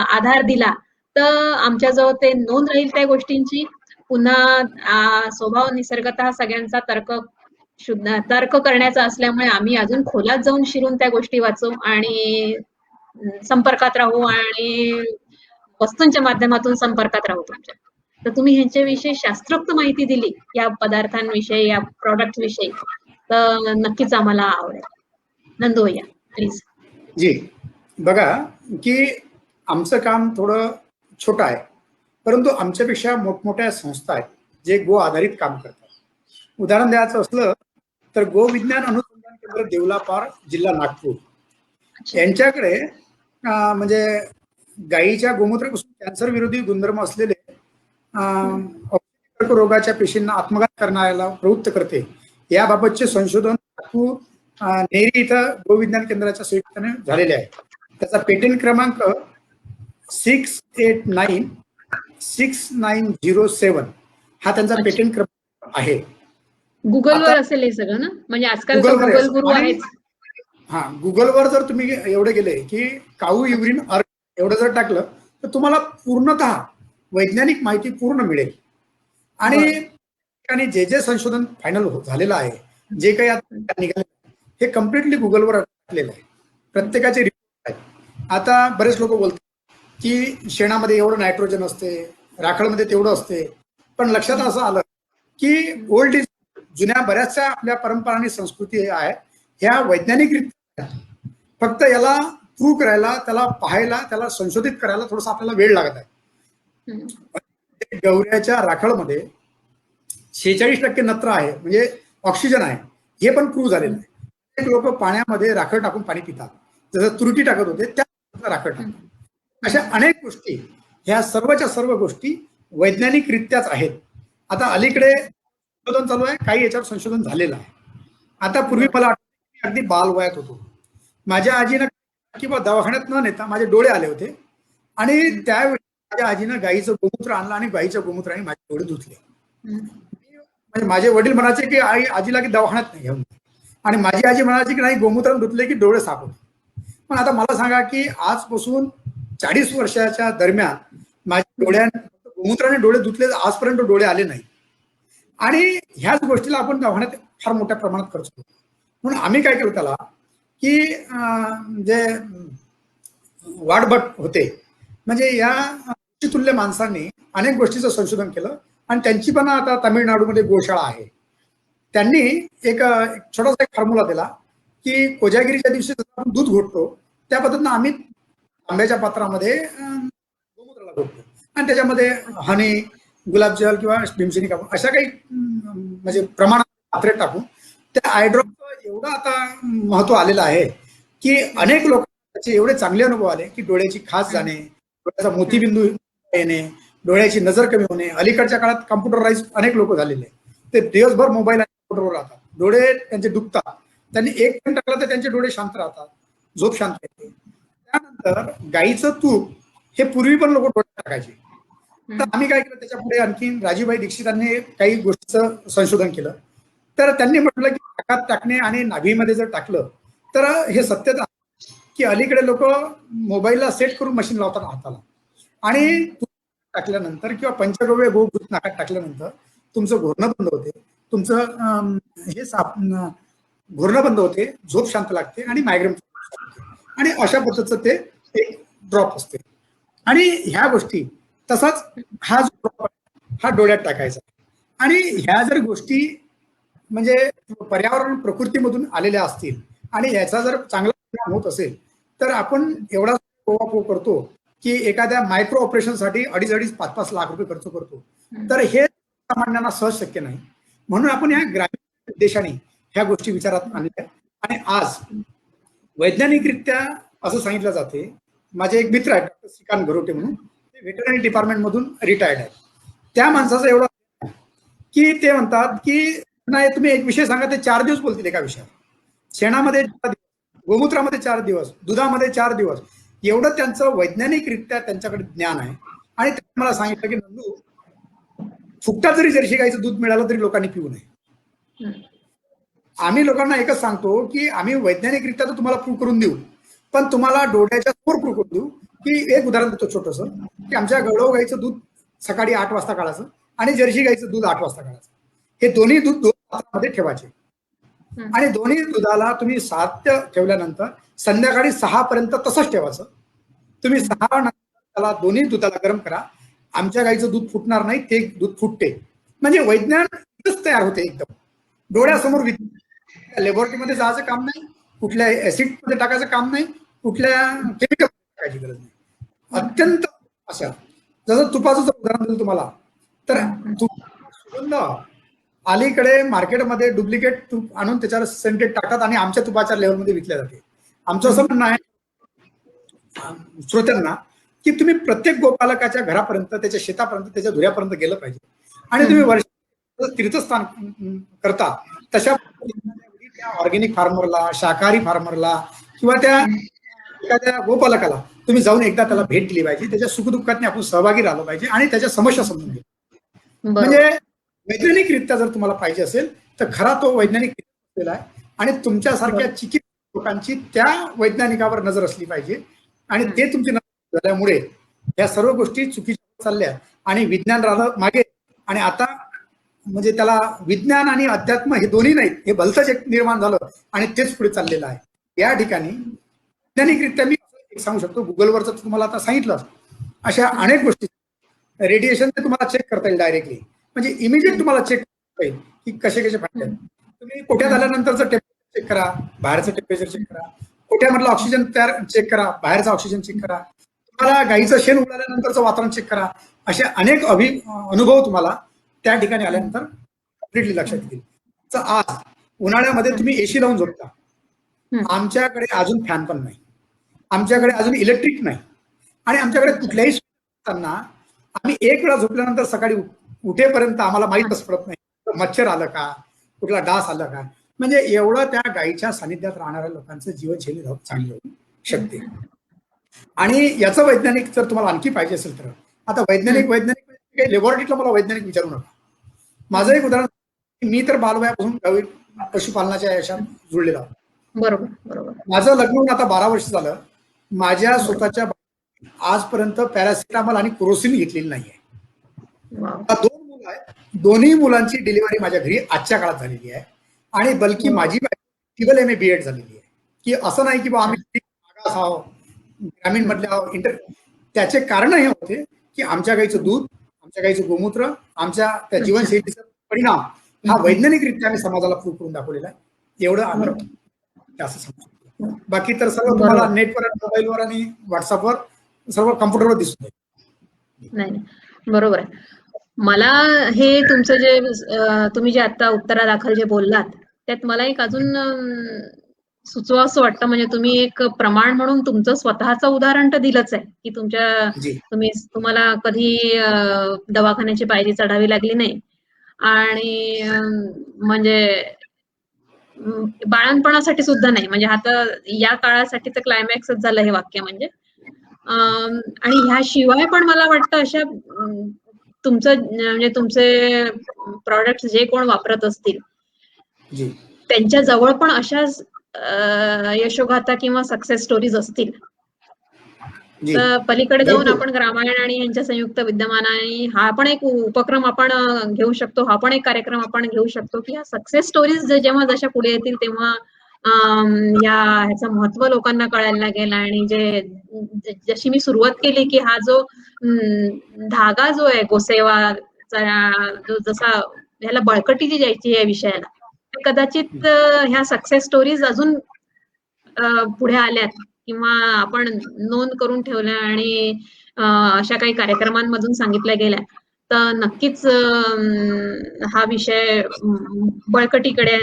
आधार दिला तर आमच्याजवळ ते नोंद राहील त्या गोष्टींची. पुन्हा स्वभाव निसर्गतः सगळ्यांचा तर्क करण्याचा असल्यामुळे आम्ही अजून खोलात जाऊन शिरून त्या गोष्टी वाचू आणि संपर्कात राहू आणि वस्तूंच्या माध्यमातून संपर्कात राहू तुमच्या. तर तुम्ही ह्यांच्याविषयी शास्त्रोक्त माहिती दिली या पदार्थांविषयी, या प्रॉडक्ट विषयी, तर नक्कीच आम्हाला आवडेल. नंदू भैया प्लीज. जी बघा की आमचं काम थोडं छोटं आहे, परंतु आमच्यापेक्षा मोठमोठ्या संस्था आहेत जे गो आधारित काम करतात. उदाहरण द्यायचं असलं तर गो विज्ञान अनुसंधान केंद्र देवलापार, जिल्हा नागपूर यांच्याकडे म्हणजे गायीच्या गोमूत्रापासून कॅन्सर विरोधी गुणधर्म असलेले कर्करोगाच्या पेशींना आत्मघात करण्याला प्रवृत्त करते याबाबतचे संशोधन नागपूर नेरी इथं गो विज्ञान केंद्राच्या संयुक्ताने झालेले आहे. त्याचा पेटंट क्रमांक 68969007 हा त्यांचा अच्छा. पेटंट क्रमांक आहे. गुगलवर आता- असेल हे सगळं ना, म्हणजे आजकाल गुगलवर आहे. गुगल गुरु आणि- आहेच. हा, गुगलवर जर तुम्ही एवढे गेले की काऊ युरिन अर्क एवढं जर टाकलं तर तुम्हाला पूर्णतः वैज्ञानिक माहिती पूर्ण मिळेल. आणि बरं. आणि जे जे संशोधन फायनल झालेलं आहे, जे काही आता निघाले हे कम्प्लिटली गुगलवर टाकलेलं आहे. प्रत्येकाचे रिपोर्ट आहेत. आता बरेच लोक बोलतात की शेणामध्ये एवढं नायट्रोजन असते, राखळमध्ये तेवढं असते, पण लक्षात असं आलं की ओल्ड इज जुन्या बऱ्याचशा आपल्या परंपरा आणि संस्कृती आहे ह्या वैज्ञानिकरित्या, फक्त याला प्रूव्ह करायला, त्याला पाहायला, त्याला संशोधित करायला थोडासा आपल्याला वेळ लागत आहे. गवऱ्याच्या राखळमध्ये 46% नत्र आहे, म्हणजे ऑक्सिजन आहे, हे पण प्रूव्ह झालेलं आहे. अनेक लोक पाण्यामध्ये राखळ टाकून पाणी पितात, जसं तुरटी टाकत होते त्या राखळ टाकतात. अशा अनेक गोष्टी, ह्या सर्वच्या सर्व गोष्टी वैज्ञानिकरित्याच आहेत. आता अलीकडे संशोधन चालू आहे, काही याच्यावर संशोधन झालेलं आहे. आता पूर्वी मला आठवतं अगदी बालवयात होतो, माझ्या आजीनं किंवा दवाखान्यात न नेता माझे डोळे आले होते आणि त्यावेळी माझ्या आजीनं गाईचं गोमूत्र आणलं आणि गाईच्या गोमूत्राने माझे डोळे धुतले. म्हणजे माझे वडील म्हणायचे की आजीला की दवाखान्यात नाही घेऊन, आणि माझी आजी म्हणायची की नाही, गोमूत्राने धुतले की डोळे साफ होते. पण आता मला सांगा की आजपासून 40 वर्षाच्या दरम्यान माझ्या डोळ्याने गोमूत्राने डोळे धुतले, आजपर्यंत डोळे आले नाही. आणि ह्याच गोष्टीला आपण दवाखान्यात फार मोठ्या प्रमाणात खर्च करतो. म्हणून आम्ही काय केलं त्याला की जे वाढभट होते, म्हणजे या तुल्य माणसांनी अनेक गोष्टीचं संशोधन केलं आणि त्यांची पण आता तामिळनाडूमध्ये गोशाळा आहे. त्यांनी एक छोटासा एक फॉर्म्युला दिला की कोजागिरीच्या दिवशी आपण दूध घोटतो त्या पद्धतीनं आम्ही तांब्याच्या पात्रामध्ये गोमूत्राला घोटतो आणि त्याच्यामध्ये हनी, गुलाबजल किंवा भीमसेनी कापून अशा काही म्हणजे प्रमाणात पात्रे टाकून त्या आयड्रॉपचं एवढं आता महत्व आलेलं आहे की अनेक लोकांचे एवढे चांगले अनुभव आले की डोळ्याची खास जाणे, डोळ्याचा मोतीबिंदू येणे, डोळ्याची नजर कमी होणे. अलीकडच्या काळात कॉम्प्युटराइज अनेक लोक झालेले, ते दिवसभर मोबाईल आणि कॉम्प्युटरवर राहतात, डोळे त्यांचे दुखतात. त्यांनी एक पेन टाकलं तर त्यांचे डोळे शांत राहतात, झोप शांत येते. त्यानंतर गाईचं तूप हे पूर्वी पण लोक डोळ्यात टाकायचे. तर आम्ही काय केलं, त्याच्या पुढे आणखी राजूभाई दीक्षितांनी काही गोष्टीचं संशोधन केलं. तर त्यांनी म्हटलं की नाकात टाकणे आणि नाभीमध्ये जर टाकलं तर हे सत्यच आहे की अलीकडे लोक मोबाईलला सेट करून मशीन लावतात हाताला, आणि टाकल्यानंतर किंवा पंचगव्य गोभूत नाकात टाकल्यानंतर तुमचं घोरणं बंद होते, तुमचं हे घोरणं बंद होते, झोप शांत लागते आणि मायग्रेन, आणि अशा पद्धतीचं ते एक ड्रॉप असते. आणि ह्या गोष्टी तसाच हा जो ड्रॉप हा डोळ्यात टाकायचा. आणि ह्या जर गोष्टी म्हणजे पर्यावरण प्रकृतीमधून आलेल्या असतील आणि याचा जर चांगला परिणाम होत असेल तर आपण एवढा कोवापो करतो की एखाद्या मायक्रो ऑपरेशनसाठी 2.5-5 लाख रुपये खर्च करतो, तर हे सामान्यांना सहज शक्य नाही. म्हणून आपण या ग्रामीण उद्देशाने ह्या गोष्टी विचारात आणल्या. आणि आज वैज्ञानिकरित्या असं सांगितलं जाते, माझे एक मित्र आहेत डॉक्टर श्रीकांत घरोटे म्हणून, ते व्हेटरनरी डिपार्टमेंट मधून रिटायर्ड आहेत. त्या माणसाचं एवढं की ते म्हणतात की नाही, तुम्ही एक विषय सांगा, ते 4 दिवस बोलतील एका विषयावर. शेणामध्ये 4 दिवस, गोमूत्रामध्ये 4 दिवस, दुधामध्ये 4 दिवस, एवढं त्यांचं वैज्ञानिकरित्या त्यांच्याकडे ज्ञान आहे. आणि त्यांनी मला सांगितलं की नंदू, फुकटात जरी जर्सी गाईचं दूध मिळालं तरी लोकांनी पिऊ नये. आम्ही लोकांना एकच सांगतो की आम्ही वैज्ञानिकरित्या तर तुम्हाला प्रूव्ह करून देऊ, पण तुम्हाला डोळ्याच्या समोर प्रूव्ह करून देऊ. की एक उदाहरण देतो छोटंसं, की आमच्या गवळव गाईचं दूध सकाळी 8 वाजता काढायचं आणि जर्सी गाईचं दूध 8 वाजता काढायचं. हे दोन्ही दूध 2 पात्रामध्ये ठेवायचे आणि दोन्ही दुधाला तुम्ही 7 ठेवल्यानंतर संध्याकाळी 6 पर्यंत तसंच ठेवायचं. तुम्ही 6 नंतर त्याला दोन्ही दुधाला गरम करा, आमच्या गाईचं दूध फुटणार नाही, ते दूध फुटते. म्हणजे वैज्ञान तयार होते एकदम डोळ्यासमोर. लॅबोरेटरीमध्ये जायचं काम नाही, कुठल्या ऍसिड मध्ये टाकायचं काम नाही, कुठल्या केमिकल टाकायची गरज नाही. अत्यंत अशा, जसं तुपाचं जर उदाहरण दिलं तुम्हाला, तर तूप सुगंध अलीकडे मार्केटमध्ये डुप्लिकेट तूप आणून त्याच्यावर सेंटेड टाकतात आणि आमच्या तुपाच्या लेवलमध्ये विकल्या जाते. आमचं असं म्हणणं आहे श्रोत्यांना की तुम्ही प्रत्येक गोपालकाच्या घरापर्यंत, त्याच्या शेतापर्यंत, त्याच्या धुऱ्यापर्यंत गेलं पाहिजे. आणि तुम्ही वर्ष तीर्थस्थान करता तशा त्या ऑर्गॅनिक फार्मरला, शाकाहारी फार्मरला किंवा त्या एखाद्या गोपालकाला तुम्ही जाऊन एकदा त्याला भेट दिली पाहिजे, त्याच्या सुखदुःखात आपण सहभागी राहिलो पाहिजे आणि त्याच्या समस्या समजून घ्या. म्हणजे वैज्ञानिकरित्या जर तुम्हाला पाहिजे असेल तर खरा तो वैज्ञानिक आहे आणि तुमच्यासारख्या चिकित्सक लोकांची त्या वैज्ञानिकावर नजर असली पाहिजे आणि ते तुमची नजर झाल्यामुळे या सर्व गोष्टी चुकीच्या चालल्या आणि विज्ञान राहिलं मागे आणि आता म्हणजे त्याला विज्ञान आणि अध्यात्म हे दोन्ही नाहीत, हे भलतंच एक निर्माण झालं आणि तेच पुढे चाललेलं आहे. या ठिकाणी वैज्ञानिकरित्या मी एक सांगू शकतो, गुगलवरचं तुम्हाला आता सांगितलं अशा अनेक गोष्टी, रेडिएशन ते तुम्हाला चेक करता येईल डायरेक्टली, म्हणजे इमिजिएट तुम्हाला चेक करता येईल की कसे कसे फायदे आहेत. तुम्ही पोट्यात आल्यानंतरचं टेम्परेचर चेक करा, बाहेरचं टेम्परेचर चेक करा, पोट्यामधलं ऑक्सिजन तयार चेक करा, बाहेरचं ऑक्सिजन चेक करा, तुम्हाला गाईचं शेण उडाल्यानंतरचं वातावरण चेक करा. असे अनेक अनुभव तुम्हाला त्या ठिकाणी आल्यानंतर कम्प्लिटली लक्षात येतील. तर आज उन्हाळ्यामध्ये तुम्ही एसी लावून झोपता, आमच्याकडे अजून फॅन पण नाही, आमच्याकडे अजून इलेक्ट्रिक नाही आणि आमच्याकडे कुठल्याही असताना आम्ही एक वेळा झोपल्यानंतर सकाळी उठेपर्यंत आम्हाला माहीतच पडत नाही मच्छर आलं का, कुठला डास आला का. म्हणजे एवढं त्या गायीच्या सानिध्यात राहणाऱ्या लोकांचं जीवनशैली चांगली होऊ शकते. आणि याचं वैज्ञानिक जर तुम्हाला आणखी पाहिजे असेल तर आता वैज्ञानिक लॅबोरेटरीला मला वैज्ञानिक विचारू नका. माझं एक उदाहरण, मी तर बालवयापासून पशुपालनाच्या याच्यात जुळलेला होतो. बरोबर बरोबर. माझं लग्न होऊन आता 12 वर्ष झालं. माझ्या स्वतःच्या आजपर्यंत पॅरासिटामॉल आणि क्रोसिन घेतलेली नाहीये. 2 मुलं आहेत, दोन्ही मुलांची डिलिव्हरी माझ्या घरी आजच्या काळात झालेली आहे आणि बल्कि माझी ट्रिपल MA BEd झालेली आहे. की असं नाही की आम्ही मागास आहोत, ग्रामीण मधल्या आहोत. त्याचे कारण हे होते की आमच्या गाईचं दूध, आमच्या गाईचं गोमूत्र, आमच्या त्या जीवनशैलीचा परिणाम हा वैज्ञानिकरित्या आम्ही समाजाला प्रूव्ह करून दाखवलेला आहे. एवढं आम्ही असं समजतो. बाकी तर सर्व तुम्हाला नेटवर, मोबाईलवर आणि व्हॉट्सअपवर, सर्व कम्प्युटरवर दिसून येईल. नाही, बरोबर आहे. मला हे तुमचं जे तुम्ही जे आता उत्तरादाखल जे बोललात त्यात मला एक अजून सुचवा असं वाटतं, म्हणजे तुम्ही एक प्रमाण म्हणून तुमचं स्वतःचं उदाहरण तर दिलंच आहे की तुम्हाला कधी दवाखान्याची पायरी चढावी लागली नाही आणि म्हणजे बाळणपणासाठी सुद्धा नाही, म्हणजे आता या काळासाठी तर क्लायमॅक्सच झालं हे वाक्य म्हणजे. आणि ह्याशिवाय पण मला वाटतं अशा म्हणजे तुमचे प्रॉडक्ट जे कोण वापरत असतील त्यांच्या जवळ पण अशाच यशोगाथा किंवा सक्सेस स्टोरीज असतील. तर पलीकडे जाऊन आपण ग्रामायण आणि यांच्या संयुक्त विद्यमानाने हा पण एक उपक्रम आपण घेऊ शकतो, हा पण एक कार्यक्रम आपण घेऊ शकतो की ह्या सक्सेस स्टोरीज जेव्हा जशा पुढे येतील तेव्हा ह्याचं महत्व लोकांना कळायला लागेल. आणि जशी मी सुरुवात केली की हा जो धागा जो आहे गोसेवाचा, जसा ह्याला बळकटी जी द्यायची या विषयाला, कदाचित ह्या सक्सेस स्टोरीज अजून पुढे आल्यात किंवा आपण नोंद करून ठेवल्या आणि अशा काही कार्यक्रमांमधून सांगितल्या गेल्या तर नक्कीच हा विषय बळकटीकडे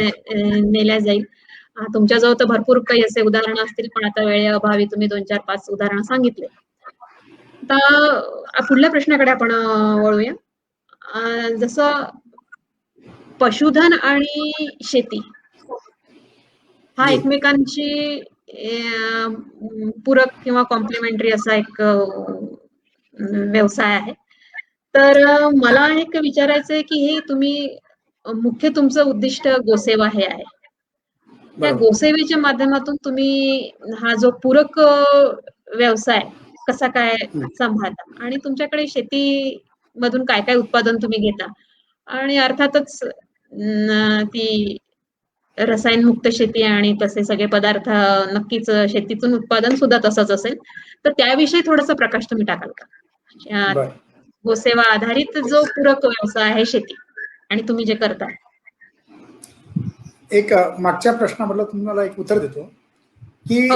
नेला जाईल. तुमच्याजवळ तर भरपूर काही असे उदाहरणं असतील, पण आता वेळेअभावी तुम्ही 2-4-5 उदाहरणं सांगितले. आता पुढल्या प्रश्नाकडे आपण वळूया. जसं पशुधन आणि शेती हा एकमेकांची पूरक किंवा कॉम्प्लिमेंटरी असा एक व्यवसाय आहे. तर मला एक विचारायचं आहे की हे तुम्ही मुख्य तुमचं उद्दिष्ट गोसेवा हे आहे, त्या गोसेवेच्या माध्यमातून तुम्ही हा जो पूरक व्यवसाय कसा काय सांभाळता आणि तुमच्याकडे शेती मधून काय काय उत्पादन तुम्ही घेता आणि अर्थातच ती रसायनमुक्त शेती आणि तसे सगळे पदार्थ नक्कीच शेतीतून उत्पादन सुद्धा तसंच असेल, तर त्याविषयी थोडासा प्रकाश तुम्ही टाकाल का? गोसेवा आधारित जो पूरक व्यवसाय आहे शेती आणि तुम्ही जे करता. एक मागच्या प्रश्नामधलं तुम्हाला एक उत्तर देतो की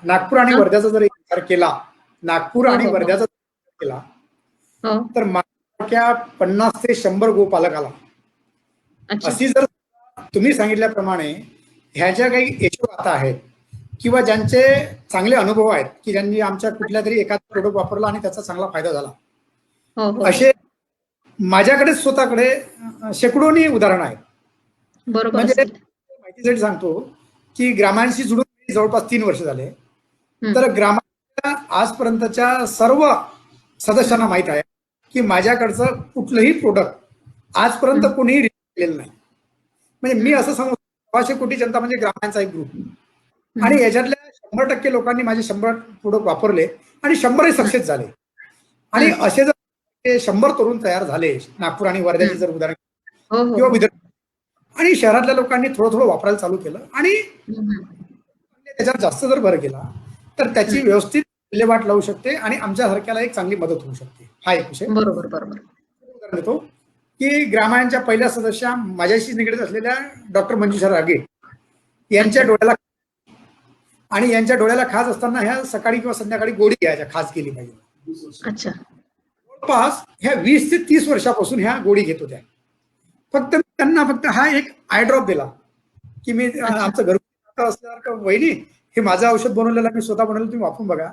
नागपूर आणि वर्ध्याचा जर विचार केला, नागपूर आणि वर्ध्याचा केला तर मागच्या 50 ते 100 गोपालकाला अशी जर तुम्ही सांगितल्याप्रमाणे ह्या ज्या काही यशोगाथा आहेत किंवा ज्यांचे चांगले अनुभव आहेत की ज्यांनी आमच्या कुठल्या तरी एखादा प्रोडक्ट वापरला आणि त्याचा चांगला फायदा झाला, असे माझ्याकडे स्वतःकडे शेकडोनी उदाहरणं आहेत. म्हणजे माहितीसाठी सांगतो की ग्रामांशी जुळून जवळपास 3 वर्ष झाले. तर ग्रामाच्या आजपर्यंतच्या सर्व सदस्यांना माहित आहे की माझ्याकडचं कुठलंही प्रोडक्ट आजपर्यंत कोणीही रिजेक्ट केलेलं नाही. म्हणजे मी असं सांगू 1600 कोटी जनता म्हणजे ग्रामांचा एक ग्रुप आणि याच्यातल्या 100% लोकांनी माझे 100 प्रोडक्ट वापरले आणि 100ही सक्सेस झाले. आणि असे जर 100 तरुण तयार झाले नागपूर आणि वर्ध्याचे जर उदाहरण किंवा विदर्भ आणि शहरातल्या लोकांनी थोडं थोडं वापरायला चालू केलं आणि त्याच्यावर जास्त जर भर केला तर त्याची व्यवस्थित विल्हेवाट लावू शकते आणि आमच्यासारख्याला एक चांगली मदत होऊ शकते. हा एक विषय. बरोबर बरोबर. उदाहरण देतो की ग्रामांच्या पहिल्या सदस्या माझ्याशी निगडीत असलेल्या डॉक्टर मंजुषा रागे यांच्या डोळ्याला आणि यांच्या डोळ्याला खाज असताना ह्या सकाळी किंवा संध्याकाळी गोळी घ्यायच्या, खाज केली पाहिजे. अच्छा. जवळपास ह्या 20 ते 30 वर्षापासून ह्या गोळी घेत होत्या. फक्त त्यांना फक्त हा एक आय ड्रॉप दिला की मी आमचं घरगुती असल्यावर का वहिनी हे माझं औषध बनवलेलं मी स्वतः बनवलं, तुम्ही वापरून बघा.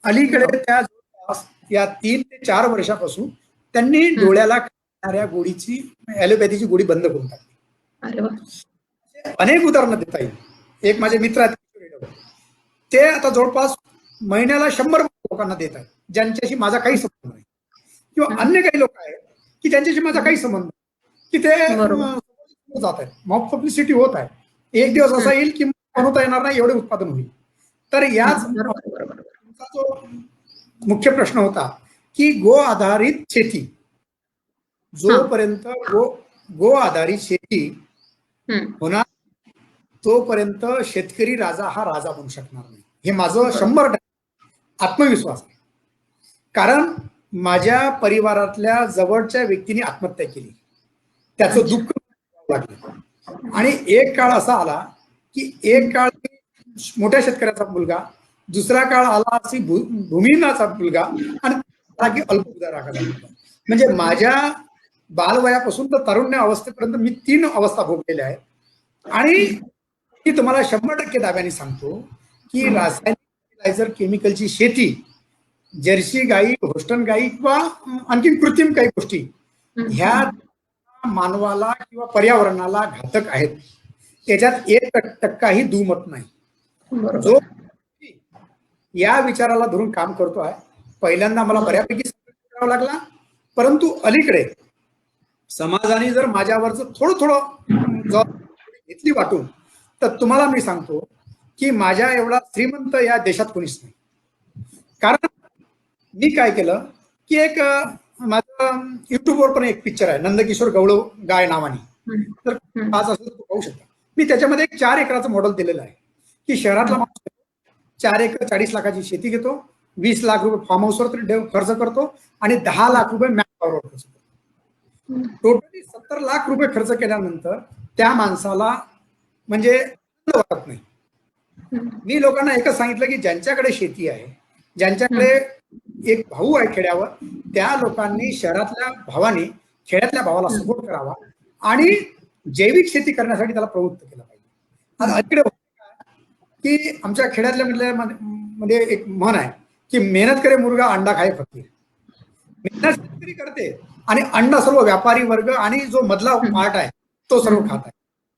अलीकडे त्या जवळपास या 3 ते 4 वर्षापासून त्यांनी डोळ्याला खाणाऱ्या गोळीची ॲलोपॅथीची गोळी बंद करून टाकली. अरे वा. अनेक उदाहरणं देता येईल. एक माझे मित्र आहेत ते आता जवळपास महिन्याला 100 लोकांना देत आहेत ज्यांच्याशी माझा काही संबंध नाही, किंवा अन्य काही लोक आहेत की ज्यांच्याशी माझा काही संबंध नाही की ते जात आहेत. मॉक पब्लिसिटी होत आहे. एक दिवस असा येईल की बनवता येणार नाही एवढे उत्पादन होईल. तर याच जो मुख्य प्रश्न होता की गो आधारित शेती, जोपर्यंत गो आधारित शेती होणार तोपर्यंत शेतकरी राजा हा राजा बनू शकणार नाही. हे माझं 100% आत्मविश्वास आहे. कारण माझ्या परिवारातल्या जवळच्या व्यक्तीने आत्महत्या केली, त्याचं दुःख लागलं. आणि एक काळ असा आला की एक काळ मोठ्या शेतकऱ्याचा मुलगा, दुसरा काळ आला अशी भूमिहीनाचा मुलगा आणि अल्पउदाराचा मुलगा. म्हणजे माझ्या बालवयापासून तर तारुण्य अवस्थेपर्यंत मी 3 अवस्था भोगलेल्या आहेत. आणि मी तुम्हाला 100% दाव्याने सांगतो की रासायनिक फर्टिलायझर केमिकलची शेती, जर्सी गाई, होस्टन गाई किंवा आणखी कृत्रिम काही गोष्टी ह्या मानवाला किंवा पर्यावरणाला घातक आहेत. त्याच्यात 1% दुमत नाही. जो या विचाराला धरून काम करतो आहे, पहिल्यांदा मला बऱ्यापैकी करावा लागला, परंतु अलीकडे समाजाने जर माझ्यावरच थोडं थोडं घेतली वाटून तर तुम्हाला मी सांगतो की माझ्या एवढा श्रीमंत या देशात कोणीच नाही. कारण मी काय केलं की एक माझं युट्यूबवर पण एक पिक्चर आहे नंदकिशोर गवळव गाय नावाने, तर आज असं पाहू शकता. मी त्याच्यामध्ये एक 4 एकराचं मॉडेल दिलेलं आहे की शहरातला माणूस 4 एकर 40 लाखाची शेती घेतो, 20 लाख रुपये फार्म हाऊसवर खर्च करतो आणि 10 लाख रुपये मॅन पॉवरवर खर्च करतो. टोटली 70 लाख रुपये खर्च केल्यानंतर त्या माणसाला म्हणजे वाटत नाही. मी लोकांना एकच सांगितलं की ज्यांच्याकडे शेती आहे, ज्यांच्याकडे एक भाऊ आहे खेड्यावर, त्या लोकांनी शहरातल्या भावाने खेड्यातल्या भावाला सपोर्ट करावा आणि जैविक शेती करण्यासाठी त्याला प्रवृत्त केलं पाहिजे. आता अलीकडे की आमच्या खेड्यातल्या मध्ये एक म्हण आहे की मेहनत करे मुर्गा अंडा खाय फकीर. मेहनत शेतकरी करते आणि अंडा सर्व व्यापारी वर्ग आणि जो मधला पार्ट आहे तो सर्व खात आहे.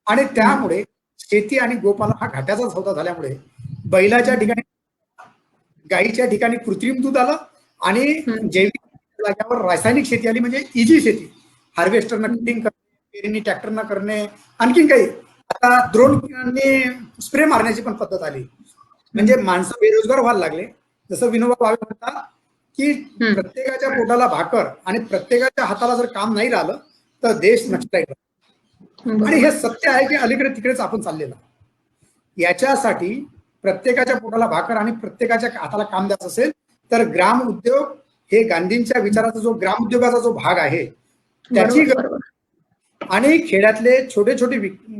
आणि त्यामुळे शेती आणि गोपालन हा घाट्याचा सौदा झाल्यामुळे बैलाच्या ठिकाणी गाईच्या ठिकाणी कृत्रिम दूध आलं आणि जैविक जाग्यावर रासायनिक शेती आली. म्हणजे इजी शेती, हार्वेस्टरनं कटिंग करणे, पेरणी ट्रॅक्टरनं करणे, आणखीन काही आता ड्रोनने स्प्रे मारण्याची पण पद्धत आली. म्हणजे माणसं बेरोजगार व्हायला लागले. जसं विनोबा भावे म्हणतात की प्रत्येकाच्या पोटाला भाकर आणि प्रत्येकाच्या हाताला जर काम नाही राहिलं तर देश नष्ट. आणि हे सत्य आहे की अलीकडे तिकडेच आपण चाललेलं. याच्यासाठी प्रत्येकाच्या पोटाला भाकर आणि प्रत्येकाच्या हाताला काम द्यायचं असेल तर ग्राम उद्योग हे गांधींच्या विचाराचा जो ग्राम उद्योगाचा जो भाग आहे त्याची आणि खेड्यातले छोटे छोटे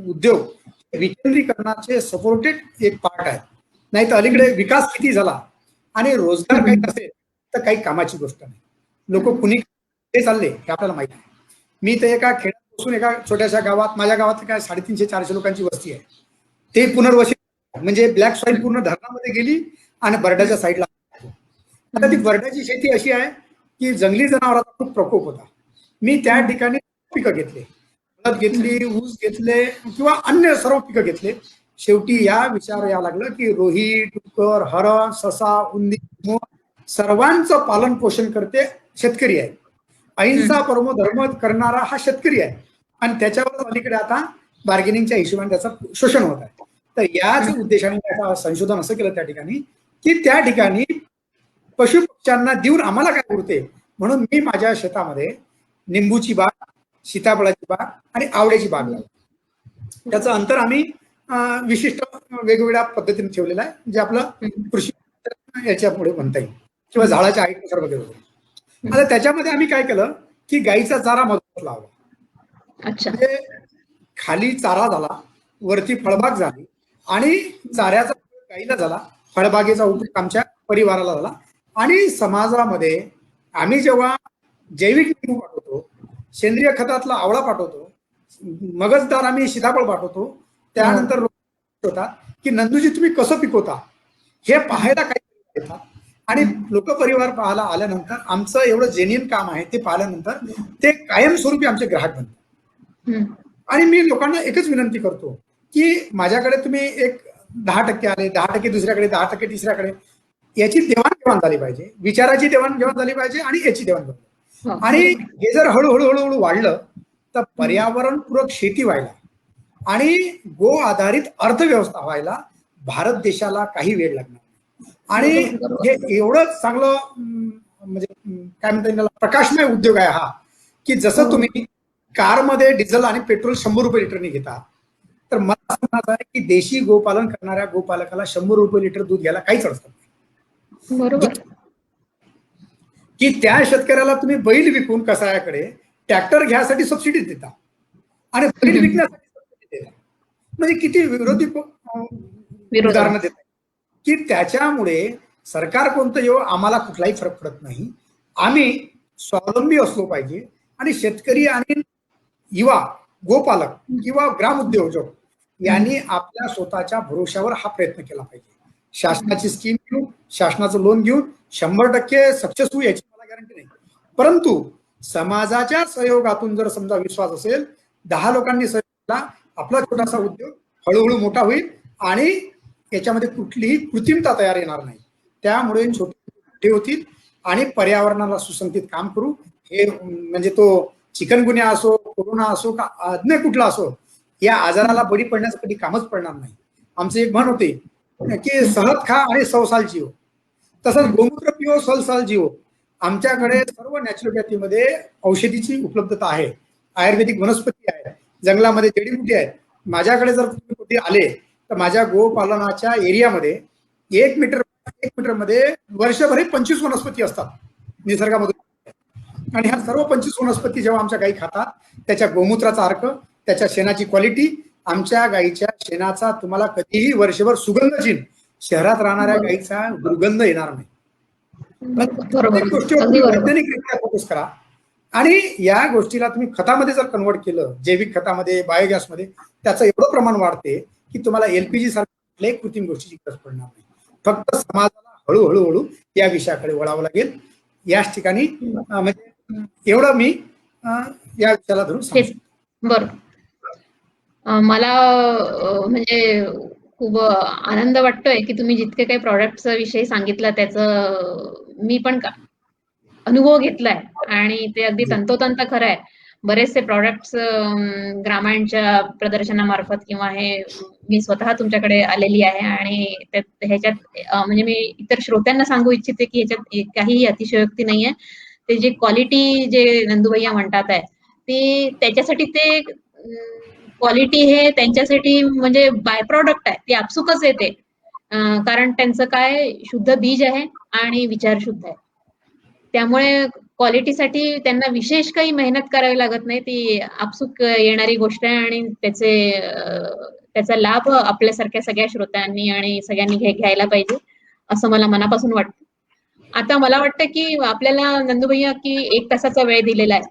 उद्योग विकेंद्रीकरणाचे सपोर्टेड एक पार्ट आहे. नाही तर अलीकडे विकास किती झाला आणि रोजगार काही नसेल तर काही कामाची गोष्ट नाही. लोक कुणी ते चालले हे आपल्याला माहिती आहे. मी तर एका खेड्यात एका छोट्याशा गावात, माझ्या गावात काय 350-400 लोकांची वस्ती आहे. ते पुनर्वसित म्हणजे ब्लॅक सॉइल पूर्ण धरणामध्ये गेली आणि बर्डाच्या साईडला. आता ती बर्डाची शेती अशी आहे की जंगली जनावरांचा खूप प्रकोप होता. मी त्या ठिकाणी पिकं घेतले, हळद घेतली, ऊस घेतले किंवा अन्य सर्व पिकं घेतले. शेवटी या विचार यावं लागलं की रोही, डुक्कर, हरण, ससा, उंदीर, मोर सर्वांचं पालन पोषण करते शेतकरी आहे. अहिंसा परमो धर्म करणारा हा शेतकरी आहे आणि त्याच्यावर अलीकडे आता बार्गेनिंगच्या हिशोबाने त्याचं शोषण होत आहे. तर याच उद्देशाने त्याचं संशोधन असं केलं त्या ठिकाणी की त्या ठिकाणी पशु पक्ष्यांना देऊन आम्हाला काय उरते, म्हणून मी माझ्या शेतामध्ये निंबूची बाग, सीताफळाची बाग आणि आवड्याची बाग लावली. त्याचं अंतर आम्ही विशिष्ट वेगवेगळ्या पद्धतीने ठेवलेलं आहे, जे आपलं कृषी याच्या पुढे म्हणता येईल किंवा झाडाच्या हाईटनुसार वगैरे वगैरे. आता त्याच्यामध्ये आम्ही काय केलं की गाईचा चारा मधोमध लावला. म्हणजे खाली चारा झाला, वरती फळबाग झाली आणि चाऱ्याचा उपयोग गाईला झाला, फळबागेचा उपयोग आमच्या परिवाराला झाला. आणि समाजामध्ये आम्ही जेव्हा जैविक निंबू पाठवतो, सेंद्रिय खतातला आवळा पाठवतो, मगजदार आम्ही सीताफळ पाठवतो, त्यानंतर लोक होतात की नंदूजी तुम्ही कसं पिकवता हे पाहायला काही येतात आणि लोक परिवार पाहायला आल्यानंतर आमचं एवढं जेन्युइन काम आहे ते पाहिल्यानंतर ते कायमस्वरूपी आमचे ग्राहक बनतात. आणि मी लोकांना एकच विनंती करतो की माझ्याकडे तुम्ही एक 10% आले, 10% दुसऱ्याकडे, 10% तिसऱ्याकडे, याची देवाणघेवाण झाली पाहिजे, विचाराची देवाणघेवाण झाली पाहिजे आणि याची देवाणघेवाण. आणि हे जर हळूहळू हळूहळू वाढलं तर पर्यावरणपूरक शेती व्हायला आणि गो आधारित अर्थव्यवस्था व्हायला भारत देशाला काही वेळ लागणार नाही. आणि हे एवढं चांगलं म्हणजे काय म्हणता येईल प्रकाशमय उद्योग आहे हा, की जसं तुम्ही कारमध्ये डिझेल आणि पेट्रोल 100 रुपये लिटरने घेता, तर मला असं म्हणायचं आहे की देशी गोपालन करणाऱ्या गोपालकाला 100 रुपये लिटर दूध घ्यायला काहीच अडचण नाही. बरोबर. की त्या शेतकऱ्याला तुम्ही बैल विकून कसायाकडे ट्रॅक्टर घ्यायसाठी सबसिडी देता आणि बैल विकण्यासाठी सबसिडी देता, म्हणजे किती विरोधी उदाहरणं देतात की त्याच्यामुळे सरकार कोणतं येऊ आम्हाला कुठलाही फरक पडत नाही. आम्ही स्वावलंबी असलो पाहिजे आणि शेतकरी आणि युवा गोपालक किंवा ग्राम उद्योजक यांनी आपल्या स्वतःच्या भरोशावर हा प्रयत्न केला पाहिजे. शासनाची स्कीम घेऊन, शासनाचं लोन घेऊन 100% सक्सेस होऊ याची मला गॅरंटी नाही, परंतु समाजाच्या सहयोगातून जर समजा विश्वास असेल, 10 लोकांनी सहयोग केला, आपला छोटासा उद्योग हळूहळू मोठा होईल आणि याच्यामध्ये कुठलीही कृत्रिमता तयार येणार नाही. त्यामुळे छोटे होतील आणि पर्यावरणाला सुसंगतीत काम करू. हे म्हणजे तो चिकनगुन्या असो, कोरोना असो का अन्य कुठला असो, या आजाराला बळी पडण्याचं कधी कामच पडणार नाही. आमचे एक म्हण होते की सहज खा आणि 100 साल जीव, तसंच गोमूत्र पिओ 100 साल जीव. आमच्याकडे सर्व नॅचरोपॅथीमध्ये औषधीची उपलब्धता आहे, आयुर्वेदिक वनस्पती आहे, जंगलामध्ये जडीबुटी आहेत. माझ्याकडे जर तुम्ही कुठे आले तर माझ्या गोपालनाच्या एरियामध्ये 1 मीटर मध्ये वर्षभर 25 वनस्पती असतात निसर्गामधून. आणि ह्या सर्व 25 वनस्पती जेव्हा आमच्या गायी खातात, त्याच्या गोमूत्राचा अर्क, त्याच्या शेणाची क्वालिटी, आमच्या गायीच्या शेणाचा तुम्हाला कधीही वर्षभर सुगंध येईल, शहरात राहणाऱ्या गायीचा दुर्गंध येणार नाही. प्रत्येक गोष्टीवर वैज्ञानिकरित्या फोकस करा आणि या गोष्टीला तुम्ही खतामध्ये जर कन्वर्ट केलं, जैविक खतामध्ये, बायोगॅसमध्ये, त्याचं एवढं प्रमाण वाढते की तुम्हाला LPG सारख्या कुठल्याही कृत्रिम गोष्टीची गरज पडणार नाही. फक्त समाजाला हळूहळू हळू या विषयाकडे वळावं लागेल. याच ठिकाणी म्हणजे एवढं मी या विषयाला धरून सांगतो. बरं, मला म्हणजे खूप आनंद वाटतोय की तुम्ही जितके काही प्रॉडक्ट्स विषयी सांगितलं त्याचं मी पण अनुभव घेतलाय आणि ते अगदी तंतोतंत खरं आहे. बरेचसे प्रॉडक्ट्स ग्रामांच्या प्रदर्शनामार्फत किंवा हे मी स्वतः तुमच्याकडे आलेली आहे आणि ह्याच्यात म्हणजे मी इतर श्रोत्यांना सांगू इच्छिते की ह्याच्यात काहीही अतिशयोक्ती नाहीये. ते जे क्वालिटी जे नंदूभैया म्हणतात आहे ते त्याच्यासाठी ते क्वालिटी हे त्यांच्यासाठी म्हणजे बाय प्रॉडक्ट आहे, ते आपसुकच येते. कारण त्यांचं काय शुद्ध बीज आहे आणि विचार शुद्ध आहे, त्यामुळे क्वालिटीसाठी त्यांना विशेष काही मेहनत करावी लागत नाही, ती आपसुक येणारी गोष्ट आहे आणि त्याचा लाभ आपल्यासारख्या सगळ्या श्रोत्यांनी आणि सगळ्यांनी घ्यायला पाहिजे असं मला मनापासून वाटतं. आता मला वाटतं की आपल्याला नंदूभैया की 1 तासाचा वेळ दिलेला आहे,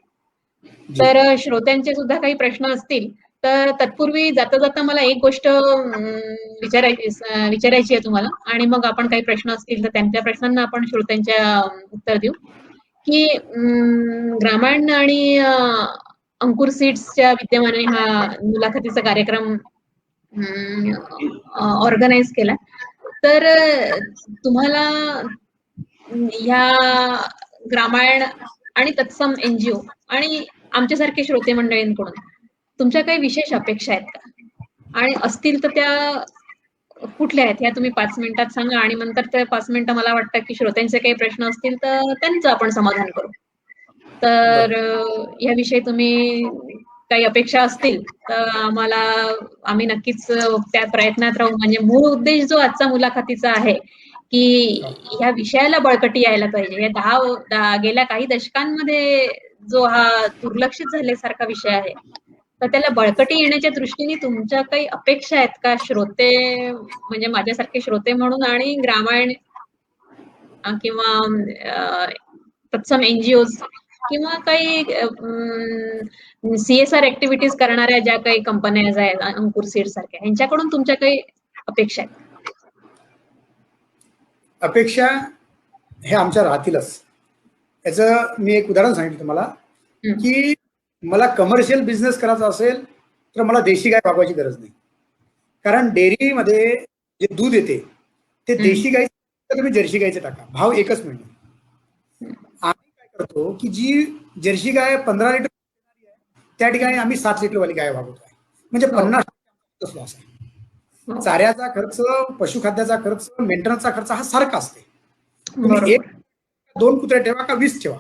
तर श्रोत्यांचे सुद्धा काही प्रश्न असतील तर तत्पूर्वी जाता जाता मला एक गोष्ट विचारायची आहे तुम्हाला आणि मग आपण काही प्रश्न असतील तर त्यांच्या प्रश्नांना आपण श्रोत्यांच्या उत्तर देऊ. की ग्रामीण आणि अंकुर सीड्सच्या विद्यमाने हा मुलाखतीचा कार्यक्रम ऑर्गनाईज केला. तर तुम्हाला ह्या ग्रामायण आणि तत्सम NGO आणि आमच्यासारखे श्रोते मंडळींकडून तुमच्या काही विशेष अपेक्षा आहेत का? आणि असतील तर त्या कुठल्या आहेत ह्या तुम्ही 5 मिनिटात सांगा, आणि नंतर त्या 5 मिनिटं मला वाटतं की श्रोत्यांचे काही प्रश्न असतील तर त्यांचं आपण समाधान करू. तर याविषयी तुम्ही काही अपेक्षा असतील तर आम्ही नक्कीच त्या प्रयत्नात राहू. म्हणजे मूळ उद्देश जो आजचा मुलाखतीचा आहे की ह्या विषयाला बळकटी यायला पाहिजे. या गेल्या काही दशकांमध्ये जो हा दुर्लक्षित झाल्यासारखा विषय आहे, तर त्याला बळकटी येण्याच्या दृष्टीने तुमच्या काही अपेक्षा आहेत का श्रोते, म्हणजे माझ्यासारखे श्रोते म्हणून, आणि ग्रामायण किंवा तत्सम NGOज किंवा काही CSR ऍक्टिव्हिटीज करणाऱ्या ज्या काही कंपन्या आहेत अंकुर सीड सारख्या, यांच्याकडून तुमच्या काही अपेक्षा आहेत? अपेक्षा हे आमच्या राहतीलच. याचं मी एक उदाहरण सांगितलं तुम्हाला की मला कमर्शियल बिझनेस करायचा असेल तर मला देशी गाय वागवायची गरज नाही. कारण डेअरीमध्ये जे दूध येते ते देशी गायचं तुम्ही जर्सी गायचे टाका, भाव एकच मिळणार. आम्ही काय करतो की जी जर्सी गाय 15 लिटर त्या ठिकाणी आम्ही 7 लिटरवाली गाय वागवतो आहे. म्हणजे 50% लॉस आहे. चाऱ्याचा खर्च, पशुखाद्याचा खर्च, मेंटेनन्सचा खर्च हा सारखा असते. तुम्ही 1-2 कुत्रे ठेवा का 20 ठेवा,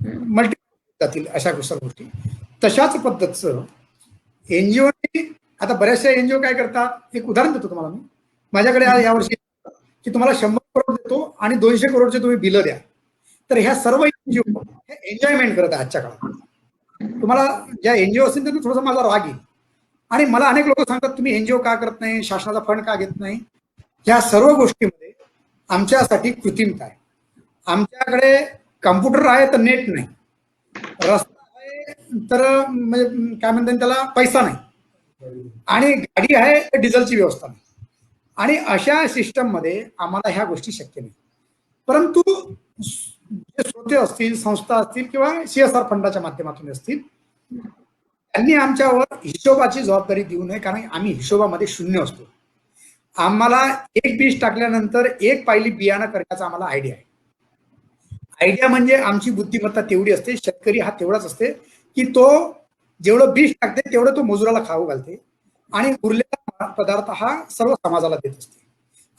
मल्टिपल जातील अशा गोष्टी. तशाच पद्धतीचं NGO, आता बऱ्याचशा NGO काय करतात, एक उदाहरण देतो तुम्हाला मी. माझ्याकडे यावर्षी की तुम्हाला 100 करोड देतो आणि 200 करोडचे तुम्ही बिलं द्या. तर ह्या सर्व NGO हे एन्जॉयमेंट करत आहे आजच्या काळात. तुम्हाला ज्या NGO असतील त्यांना थोडासा माझा राग येईल. आणि मला अनेक लोक सांगतात तुम्ही NGO का करत नाही, शासनाचा फंड का घेत नाही. या सर्व गोष्टीमध्ये आमच्यासाठी कृत्रिमता आहे. आमच्याकडे कम्प्युटर आहे तर नेट नाही, रस्ता आहे तर म्हणजे काय म्हणतात त्याला पैसा नाही, आणि गाडी आहे तर डिझेलची व्यवस्था नाही. आणि अशा सिस्टम मध्ये आम्हाला ह्या गोष्टी शक्य नाही. परंतु जे श्रोते असतील, संस्था असतील किंवा CSR फंडाच्या माध्यमातून असतील, त्यांनी आमच्यावर हिशोबाची जबाबदारी देऊ नये. कारण आम्ही हिशोबामध्ये शून्य असतो. आम्हाला एक बीज टाकल्यानंतर एक पायली बियाणं करण्याचा आम्हाला आयडिया आहे. आयडिया म्हणजे आमची बुद्धिमत्ता तेवढी असते, शेतकरी हा तेवढाच असते की तो जेवढं बीज टाकते तेवढं तो मजुराला खाऊ घालते आणि उरलेला पदार्थ हा सर्व समाजाला देत असते.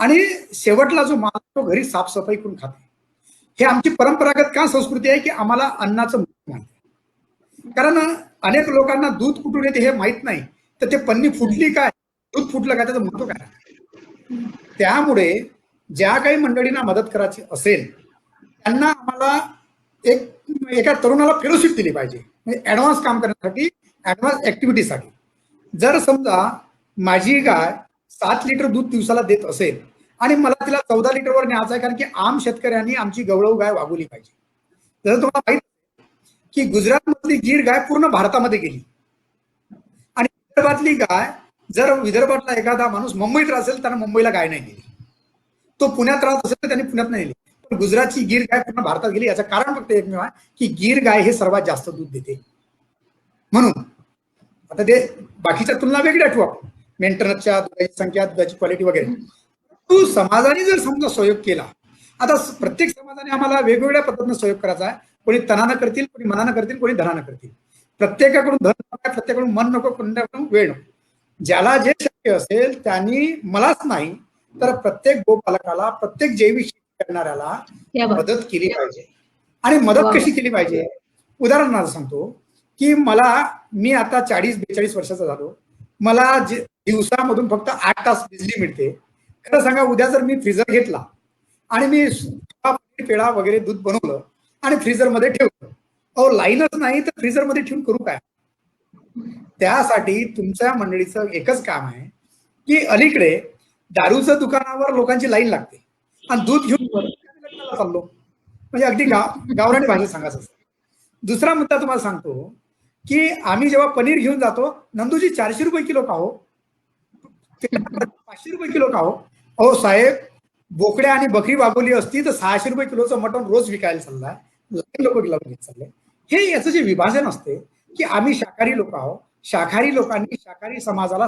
आणि शेवटला जो माल तो घरी साफसफाई करून खाते. हे आमची परंपरागत का संस्कृती आहे की आम्हाला अन्नाचं महत्व माहिती आहे. कारण अनेक लोकांना दूध कुठून येते हे माहित नाही, तर ते पन्नी फुटली काय, दूध फुटलं काय, त्याचं महत्व काय. त्यामुळे ज्या काही मंडळींना मदत करायची असेल त्यांना आम्हाला एका तरुणाला फेलोशिप दिली पाहिजे, म्हणजे ऍडव्हान्स काम करण्यासाठी, ऍडव्हान्स ऍक्टिव्हिटीसाठी. जर समजा माझी गाय 7 लिटर दूध दिवसाला देत असेल आणि मला तिला 14 लिटरवर न्यायचं आहे, कारण की आम शेतकऱ्यांनी आमची गवळव गाय वागवली पाहिजे. जर तुम्हाला माहित की गुजरातमधली गीर गाय पूर्ण भारतामध्ये गेली, आणि विदर्भातली गाय, जर विदर्भातला एखादा माणूस मुंबईत असेल त्यांना मुंबईला गाय नाही गेली, तो पुण्यात राहत असेल तर त्यांनी पुण्यात नाही गेली. पण गुजरातची गीर गाय पूर्ण भारतात गेली. याचं कारण फक्त एकमेव आहे की गीर गाय हे सर्वात जास्त दूध देते. म्हणून आता ते बाकीच्या तुलना वेगळ्या ठेवू आपण, मेंटेनन्सच्या, दुधाची संख्या, दुधाची क्वालिटी वगैरे. तो समाजाने जर समजा सहयोग केला, आता प्रत्येक समाजाने आम्हाला वेगवेगळ्या पद्धतीने सहयोग करायचा आहे. कोणी तनानं करतील, कोणी मनानं करतील, कोणी धनानं करतील. प्रत्येकाकडून धन नको, प्रत्येकाकडून मन नको, कोणत्याकडून वेळ नको. ज्याला जे शक्य असेल त्यांनी, मलाच नाही तर प्रत्येक गोपालकाला, प्रत्येक जैविक शेती करणाऱ्याला मदत केली पाहिजे. आणि मदत कशी केली पाहिजे, उदाहरणार्थ सांगतो की मी आता 40-42 वर्षाचा झालो. मला दिवसामधून फक्त 8 तास बिजली मिळते. खरं सांगा, उद्या जर मी फ्रीजर घेतला आणि मी पेढा वगैरे दूध बनवलं आणि फ्रीजरमध्ये ठेवलं, अहो लाईनच नाही तर फ्रीजरमध्ये ठेवून करू काय. त्यासाठी तुमच्या मंडळीचं एकच काम आहे की अलीकडे दारूचं दुकानावर लोकांची लाईन लागते आणि दूध घेऊन लग्नाला चाललो, म्हणजे अगदी गावरानी भाषेत सांगायचं असतं. दुसरा मुद्दा तुम्हाला सांगतो की आम्ही जेव्हा पनीर घेऊन जातो, नंदूजी 400 रुपये किलो का हो, 500 रुपये किलो का हो. अहो साहेब, बोकड्या आणि बकरी वागवली असती तर 600 रुपये किलोचं मटण रोज विकायला चाललाय, लोक घेत चाललंय. हे याचं जे विभाजन असते की आम्ही शाकाहारी लोक आहोत, शाकाहारी लोकांनी शाकाहारी समाजाला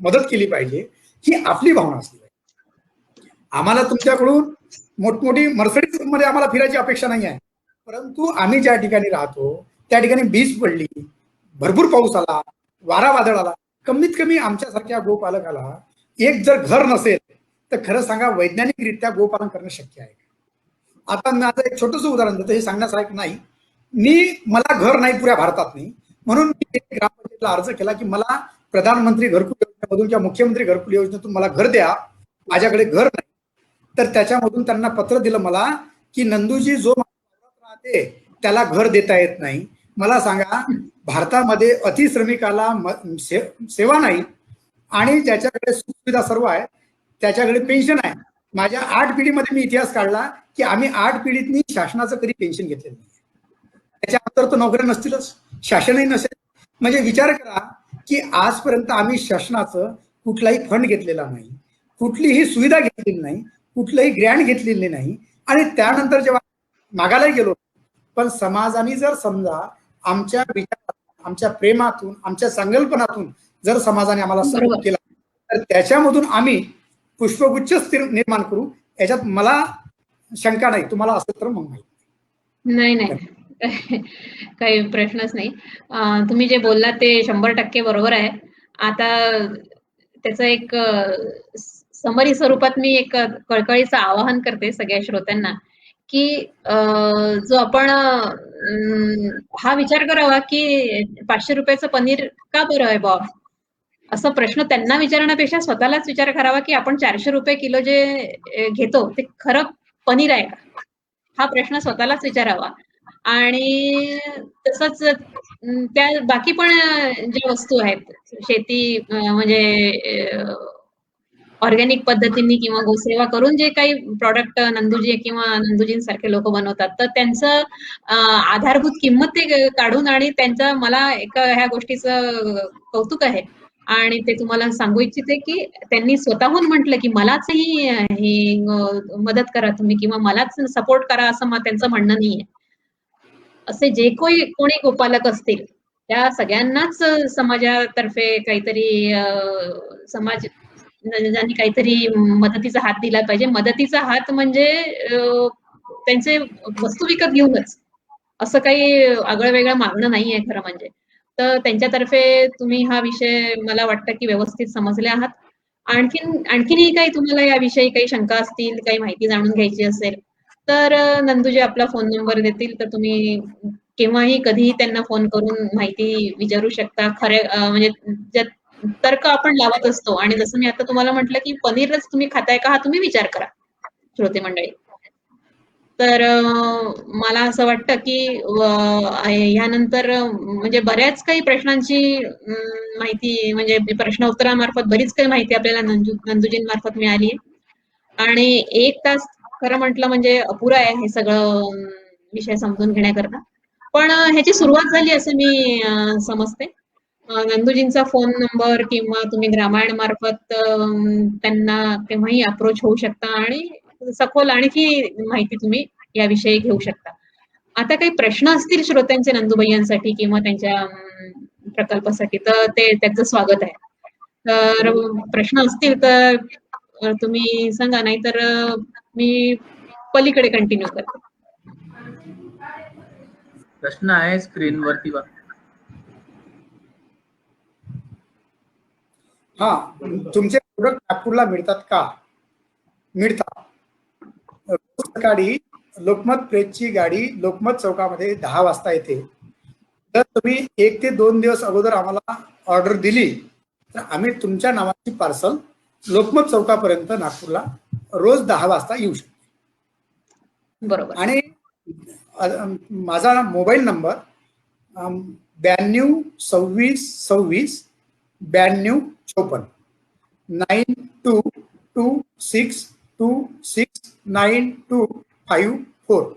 मदत केली पाहिजे, ही आपली भावना असली पाहिजे. आम्हाला तुमच्याकडून मोठमोठी मर्सिडीज मध्ये आम्हाला फिरायची अपेक्षा नाही आहे, परंतु आम्ही ज्या ठिकाणी राहतो त्या ठिकाणी वीज पडली, भरपूर पाऊस आला, वारा वादळ आला, कमीत कमी आमच्यासारख्या गोपालकाला एक जर घर नसेल तर खरं सांगा वैज्ञानिकरित्या गोपालन करणं शक्य आहे. आता मी आता एक छोटंसं उदाहरण देतो, हे सांगण्यासारखं नाही. मला घर नाही पुऱ्या भारतात नाही, म्हणून मी ग्रामपंचायतीला अर्ज केला की मला प्रधानमंत्री घरकुल योजनेमधून किंवा मुख्यमंत्री घरकुल योजनेतून मला घर द्या, माझ्याकडे घर नाही. तर त्याच्यामधून त्यांना पत्र दिलं मला की नंदूजी जो राहते त्याला घर देता येत नाही. मला सांगा, भारतामध्ये अतिश्रमिकाला सेवा नाही आणि ज्याच्याकडे सुविधा सर्व आहे त्याच्याकडे पेन्शन आहे. माझ्या 8 पिढीमध्ये मी इतिहास काढला की आम्ही 8 पिढीतनी शासनाचं कधी पेन्शन घेतलेलं नाही. त्याच्यानंतर तर नोकऱ्या नसतीलच, शासनही नसेल. म्हणजे विचार करा की आजपर्यंत आम्ही शासनाचं कुठलाही फंड घेतलेला नाही, कुठलीही सुविधा घेतलेली नाही, कुठलंही ग्रँट घेतलेली नाही. आणि त्यानंतर जेव्हा मागायला गेलो, पण समाजाने जर समजा आमच्या विचारातून, आमच्या प्रेमातून, आमच्या संकल्पनातून जर समाजाने आम्हाला सपोर्ट केला तर त्याच्यामधून आम्ही पुष्पगुच्छ निर्माण करू, याच्यात मला शंका नाही. तुम्हाला असं तर मग नाही नाही काही प्रश्नच नाही. तुम्ही जे बोललात ते 100% बरोबर आहे. आता त्याचं एक समरी स्वरूपात मी एक कळकळीचं आवाहन करते सगळ्या श्रोत्यांना की जो आपण हा विचार करावा की 500 रुपयाचं पनीर का बरं आहे बॉ, असा प्रश्न त्यांना विचारण्यापेक्षा स्वतःलाच विचार करावा की आपण 400 रुपये किलो जे घेतो ते खरं पनीर आहे का, हा प्रश्न स्वतःलाच विचारावा. आणि तसंच त्या बाकी पण ज्या वस्तू आहेत, शेती म्हणजे ऑर्गॅनिक पद्धतीने किंवा गोसेवा करून जे काही प्रॉडक्ट नंदूजी किंवा नंदूजींसारखे लोक बनवतात, तर त्यांचं आधारभूत किंमत ते काढून आणि त्यांचं मला ह्या गोष्टीचं कौतुक आहे. आणि ते तुम्हाला सांगू इच्छिते की त्यांनी स्वतःहून म्हटलं की मलाचही ही मदत करा तुम्ही किंवा मलाच सपोर्ट करा, असं त्यांचं म्हणणं नाहीये. असे जे कोणी गोपालक असतील त्या सगळ्यांनाच समाजातर्फे काहीतरी समाज ज्यांनी काहीतरी मदतीचा हात दिला पाहिजे. मदतीचा हात म्हणजे त्यांचे वस्तू विकत घेऊनच, असं काही आगळं वेगळं मागणं नाहीये खरं म्हणजे. तर त्यांच्यातर्फे तुम्ही हा विषय मला वाटतं की व्यवस्थित समजले आहात. आणखीनही काही तुम्हाला याविषयी काही शंका असतील, काही माहिती जाणून घ्यायची असेल तर नंदूजी आपला फोन नंबर देतील, तर तुम्ही केव्हाही कधीही त्यांना फोन करून माहिती विचारू शकता. म्हणजे तर्क आपण लावत असतो. आणि जसं मी आता तुम्हाला म्हटलं की पनीरच तुम्ही खाताय का, हा तुम्ही विचार करा श्रोते मंडळी. तर मला असं वाटतं की ह्यानंतर म्हणजे बऱ्याच काही प्रश्नांची माहिती, म्हणजे प्रश्न उत्तरामार्फत बरीच काही माहिती आपल्याला नंदूजींमार्फत मिळाली आहे. आणि 1 तास खरं म्हटलं म्हणजे अपुरा आहे हे सगळं विषय समजून घेण्याकरता. पण ह्याची सुरुवात झाली असं मी समजते. नंदूजींचा फोन नंबर किंवा तुम्ही ग्रामायण मार्फत त्यांना केव्हाही अप्रोच होऊ शकता आणि सखोल आणखी माहिती तुम्ही याविषयी घेऊ शकता. आता काही प्रश्न असतील श्रोत्यांचे नंदूभैयांसाठी किंवा त्यांच्या प्रकल्पासाठी, तर ते त्यांचं स्वागत आहे. तर प्रश्न असतील तर तुम्ही सांगा, नाही तर मी पलीकडे कंटिन्यू करते. प्रश्न आहे स्क्रीनवरती बघा. हा, तुमचे प्रोडक्ट नागपूरला मिळतात का? मिळतात. सकाळी लोकमत प्रेसची गाडी लोकमत चौकामध्ये 10 वाजता येते. तर तुम्ही 1 ते 2 दिवस अगोदर आम्हाला ऑर्डर दिली तर आम्ही तुमच्या नावाची पार्सल लोकमत चौकापर्यंत नागपूरला रोज 10 वाजता येऊ शकते. बरोबर. आणि माझा मोबाईल नंबर 92 26 26 92 54 9226269254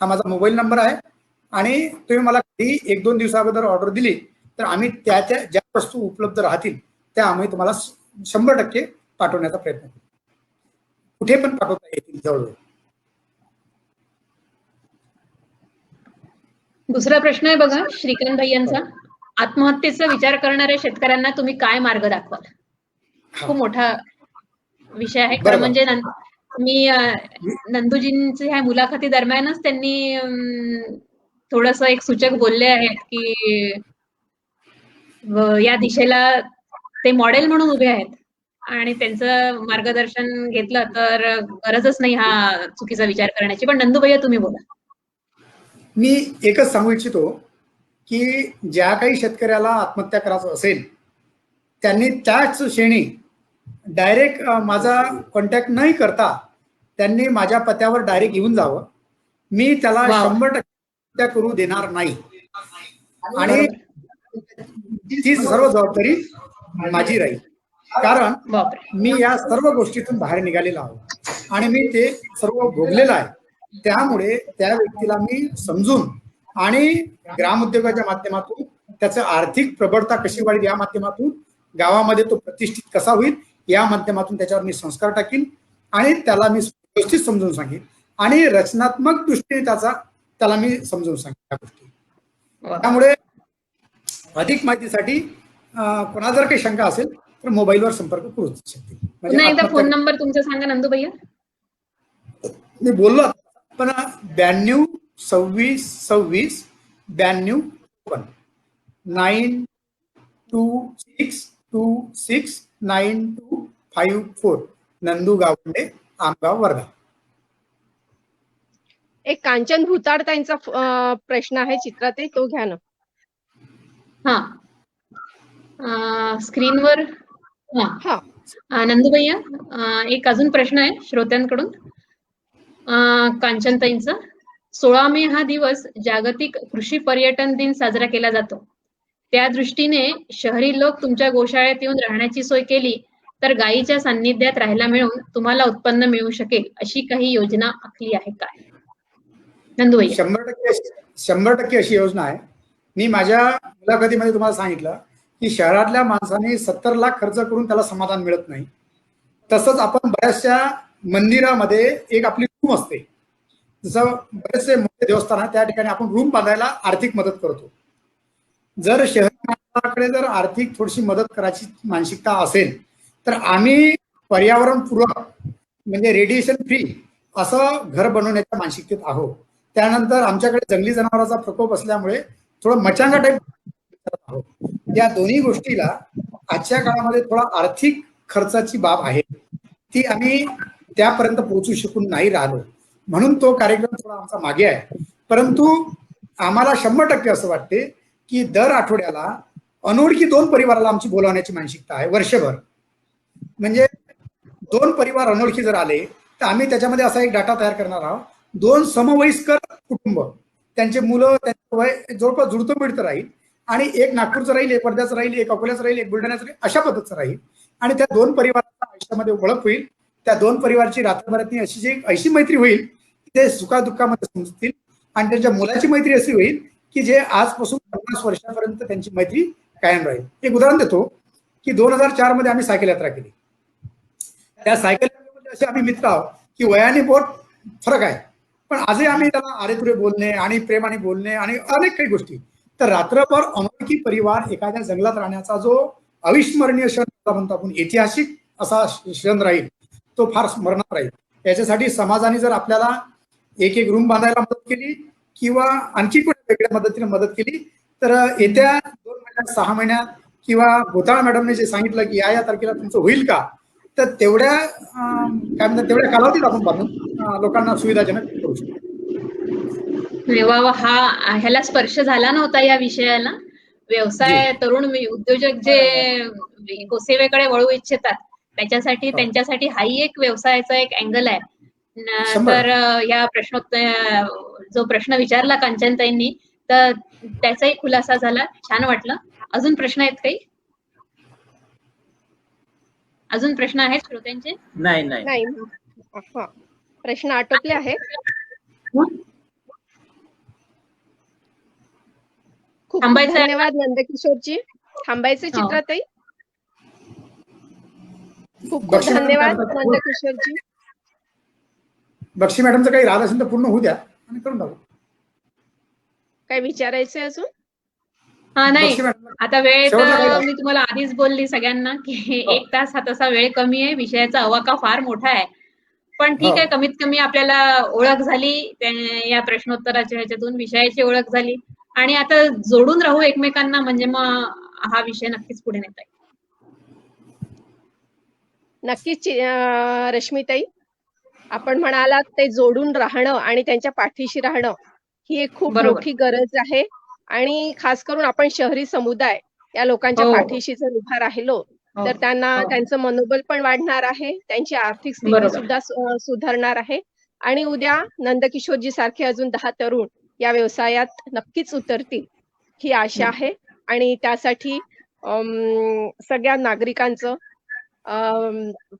हा माझा मोबाईल नंबर आहे. आणि तुम्ही मला कधी 1-2 दिवसा अगोदर ऑर्डर दिली तर आम्ही त्या ज्या वस्तू उपलब्ध राहतील त्या आम्ही तुम्हाला 100% पाठवण्याचा प्रयत्न करू. कुठे पण पाठवता येतील जवळ. दुसरा प्रश्न आहे बघा श्रीकांत भाई यांचा. आत्महत्येचा विचार करणाऱ्या शेतकऱ्यांना तुम्ही काय मार्ग दाखवाल? खूप मोठा विषय आहे खरं बरोबर. म्हणजे. मी नंदूजींच्या ह्या मुलाखती दरम्यानच त्यांनी थोडस एक सूचक बोलले आहेत की या दिशेला ते मॉडेल म्हणून उभे आहेत आणि त्यांचं मार्गदर्शन घेतलं तर गरजच नाही हा चुकीचा विचार करण्याची. पण नंदूभैया तुम्ही बोला. मी एकच सांगू इच्छितो की ज्या काही शेतकऱ्याला आत्महत्या करायचं असेल त्यांनी त्याच क्षणी डायरेक्ट माझा कॉन्टॅक्ट नाही करता त्यांनी माझ्या पत्त्यावर डायरेक्ट येऊन जावं. मी त्याला वाव. 100% हत्या करू देणार नाही आणि ती सर्व जबाबदारी माझी राहील. कारण बापरे. मी या सर्व गोष्टीतून बाहेर निघालेलो आहोत आणि मी ते सर्व भोगलेलं आहे. त्यामुळे त्या व्यक्तीला मी समजून आणि ग्रामोद्योगाच्या माध्यमातून त्याचं आर्थिक प्रबळता कशी वाढेल या माध्यमातून, गावामध्ये तो प्रतिष्ठित कसा होईल या माध्यमातून त्याच्यावर मी संस्कार टाकीन आणि त्याला मी व्यवस्थित समजून सांगेन आणि रचनात्मक दृष्टीने त्याला मी समजून सांगेन त्या गोष्टी. त्यामुळे अधिक माहितीसाठी कोणा जर काही शंका असेल तर मोबाईलवर संपर्क करू शकते. पुन्हा एकदा फोन नंबर तुमचा सांगा नंदूभैया. मी बोललो पण 92 26 26 92 92626925 नंदू गावंडे, आमगाव, वर्धा. एक कांचन भुताड त्यांचा प्रश्न आहे चित्रात, तो घ्या ना. हा स्क्रीनवर. हा नंदूभैया एक अजून प्रश्न आहे श्रोत्यांकडून कांचनताईंचा. 16 मे हा दिवस जागतिक कृषी पर्यटन दिन साजरा केला जातो. त्या दृष्टीने शहरी लोक तुमच्या गोशाळेत येऊन राहण्याची सोय केली तर गायीच्या सान्निध्यात राहायला मिळून तुम्हाला उत्पन्न मिळू शकेल अशी काही योजना आखली आहे काय? नंदूभैया. 100% अशी योजना आहे. मी माझ्या मुलाखतीमध्ये तुम्हाला सांगितलं की शहरातल्या माणसाने 70 लाख खर्च करून त्याला समाधान मिळत नाही. तसंच आपण बऱ्याचशा मंदिरामध्ये एक आपली रूम असते, जसं बरेचसे मोठे देवस्थान आहे त्या ठिकाणी आपण रूम बांधायला आर्थिक मदत करतो. जर शहरी माणसाकडे जर आर्थिक थोडीशी मदत करायची मानसिकता असेल तर आम्ही पर्यावरणपूरक म्हणजे रेडिएशन फ्री असं घर बनवण्याच्या मानसिकतेत आहोत. त्यानंतर आमच्याकडे जंगली जनावरांचा प्रकोप असल्यामुळे थोडं मचांगा टाईप आहोत. या दोन्ही गोष्टीला आजच्या काळामध्ये थोडा आर्थिक खर्चाची बाब आहे, ती आम्ही त्यापर्यंत पोहोचू शकून नाही राहिलो म्हणून तो कार्यक्रम थोडा आमचा मागे आहे. परंतु आम्हाला 100% असं वाटते की दर आठवड्याला अनोळखी 2 परिवाराला आमची बोलावण्याची मानसिकता आहे वर्षभर. म्हणजे 2 परिवार अनोळखी जर आले तर आम्ही त्याच्यामध्ये असा एक डाटा तयार करणार आहोत. 2 समवयस्कर कुटुंब, त्यांचे मुलं, त्यांचं वय जवळपास जुळतं मिळतं राहील आणि एक नागपूरचं राहील, एक वर्ध्याचं राहील, एक अकोल्याचं राहील, एक बुलढाण्याचं राहील, अशा पद्धतीचं राहील आणि त्या 2 परिवाराच्या आयुष्यामध्ये ओळख होईल. त्या 2 परिवारची रात्रभरातनी अशी मैत्री होईल की ते सुखादुःखामध्ये समजतील आणि त्यांच्या मुलाची मैत्री अशी होईल की जे आजपासून 50 वर्षापर्यंत त्यांची मैत्री कायम राहील. एक उदाहरण देतो की 2004 मध्ये आम्ही सायकल यात्रा केली. त्या सायकल यात्रेमध्ये असे आम्ही मित्र आहोत की वयाने बहुत फरक आहे, पण आजही आम्ही त्याला आरेतुरे बोलणे आणि प्रेमाने बोलणे आणि अनेक काही गोष्टी. तर रात्रभर अनोळखी परिवार एखाद्या जंगलात राहण्याचा जो अविस्मरणीय क्षण म्हणतो आपण, ऐतिहासिक असा क्षण राहील, तो फार स्मरणात राहील. याच्यासाठी समाजाने जर आपल्याला एक रूम बांधायला मदत केली किंवा आणखी कोणी वेगळ्या मदतीने मदत केली तर येत्या 2 महिन्यात 6 महिन्यात किंवा भोताळ मॅडमने जे सांगितलं की या तारखेला तुमचं होईल का, तर तेवढ्या काय म्हणतात तेवढ्या कालावधीत आपण बांधून लोकांना सुविधाजनक करू शकतो. ह्याला स्पर्श झाला नव्हता या विषयाला. व्यवसाय तरुण उद्योजक जे गोसेवेकडे वळू इच्छितात त्यांच्यासाठी हाही एक व्यवसायाचा एक अँगल आहे. तर या जो प्रश्न विचारला कांचनताईंनी तर त्याचाही खुलासा झाला. छान वाटलं. अजून प्रश्न आहेत काही? अजून प्रश्न आहेत श्रोत्यांचे? नाही. प्रश्न आटोपले आहेत. खूप धन्यवाद नंदकिशोरजी. थांबायचे चित्राताई. खूप धन्यवाद नंदकिशोरजी. बक्षी मॅडमचं काही राहिलं असेल तर पूर्ण होऊ द्या आणि करून टाकू. काय विचारायचंय अजून? हा नाही, बक्षी मॅडम, आता वेळ शेवटला काय तर झालं? मी तुम्हाला आधीच बोलली सगळ्यांना की हो. 1 तास हा तसा वेळ कमी आहे, विषयाचा अवाका फार मोठा आहे. पण ठीक आहे, हो. कमीत कमी आपल्याला ओळख झाली या प्रश्नोत्तराच्या ह्याच्यातून, विषयाची ओळख झाली आणि आता जोडून राहू एकमेकांना, म्हणजे मग हा विषय नक्कीच पुढे नेता येईल. नक्कीच रश्मीताई, आपण म्हणालात ते जोडून राहणं आणि त्यांच्या पाठीशी राहणं ही एक खूप बरोबर. मोठी गरज आहे. आणि खास करून आपण शहरी समुदाय या लोकांच्या हो. पाठीशी जर उभा राहिलो हो. तर त्यांना हो. त्यांचं मनोबल पण वाढणार आहे, त्यांची आर्थिक स्थिती बरोबर. सुद्धा सुधारणार आहे आणि उद्या नंदकिशोरजी सारखे अजून 10 तरुण या व्यवसायात नक्कीच उतरतील ही आशा आहे. आणि त्यासाठी सगळ्या नागरिकांचं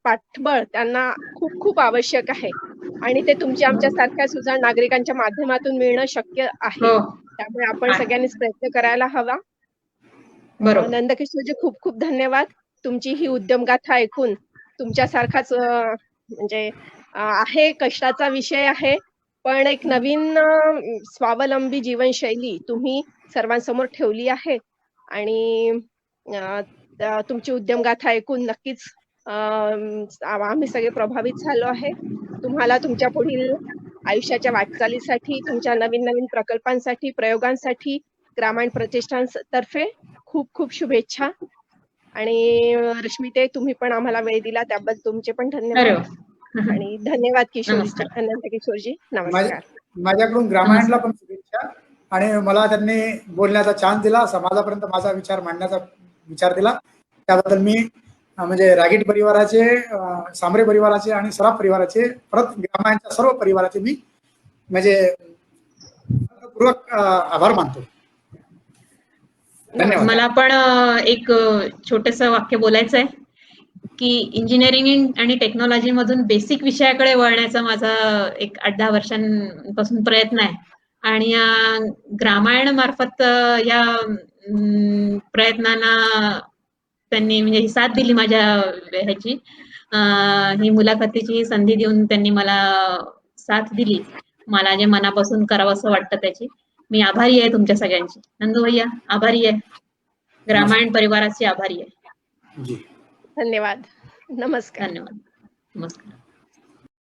पाठबळ त्यांना खूप खूप आवश्यक आहे आणि ते तुमच्या आमच्यासारख्या सुजाण नागरिकांच्या माध्यमातून मिळणं शक्य आहे. हो. त्यामुळे आपण आहे. सगळ्यांनीच प्रयत्न करायला हवा. बरोबर. नंदकिशोरजी खूप खूप धन्यवाद. तुमची ही उद्यमगाथा ऐकून तुमच्यासारखाच म्हणजे आहे, कष्टाचा विषय आहे, पण एक नवीन स्वावलंबी जीवनशैली तुम्ही सर्वांसमोर ठेवली आहे आणि तुमची उद्यमगाथा ऐकून नक्कीच आम्ही सगळे प्रभावित झालो आहे. तुम्हाला तुमच्या पुढील आयुष्याच्या वाटचालीसाठी, तुमच्या नवीन नवीन प्रकल्पांसाठी, प्रयोगांसाठी ग्रामीण प्रतिष्ठानतर्फे खूप खूप शुभेच्छा. आणि रश्मीताई, तुम्ही पण आम्हाला वेळ दिला त्याबद्दल तुमचे पण अरे धन्यवाद. वा. आणि धन्यवाद किशोरजी, नमस्कार. नंदकिशोरजी, नमस्कार. माझ्याकडून ग्रामायणला पण शुभेच्छा. आणि मला त्यांनी बोलण्याचा चान्स दिला, समाजापर्यंत माझा विचार मांडण्याचा विचार दिला, त्याबद्दल मी म्हणजे रागीट परिवाराचे, सांबरे परिवाराचे आणि सराफ परिवाराचे, परत ग्रामायणच्या सर्व परिवाराचे मी म्हणजे पूर्वक आभार मानतो. धन्यवाद. मला पण एक छोटस वाक्य बोलायचं आहे की इंजिनिअरिंग आणि टेक्नॉलॉजी मधून बेसिक विषयाकडे वळण्याचा माझा एक 8-10 वर्षांपासून प्रयत्न आहे आणि ग्रामायण मार्फत या प्रयत्नांना त्यांनी म्हणजे ही साथ दिली माझ्या ह्याची, ही मुलाखतीची संधी देऊन त्यांनी मला साथ दिली, मला जे मनापासून करावं असं वाटतं त्याची. मी आभारी आहे तुमच्या सगळ्यांची. नंदू भैया आभारी आहे, ग्रामायण परिवाराची आभारी आहे. धन्यवाद. नमस्कार. धन्यवाद. नमस्कार.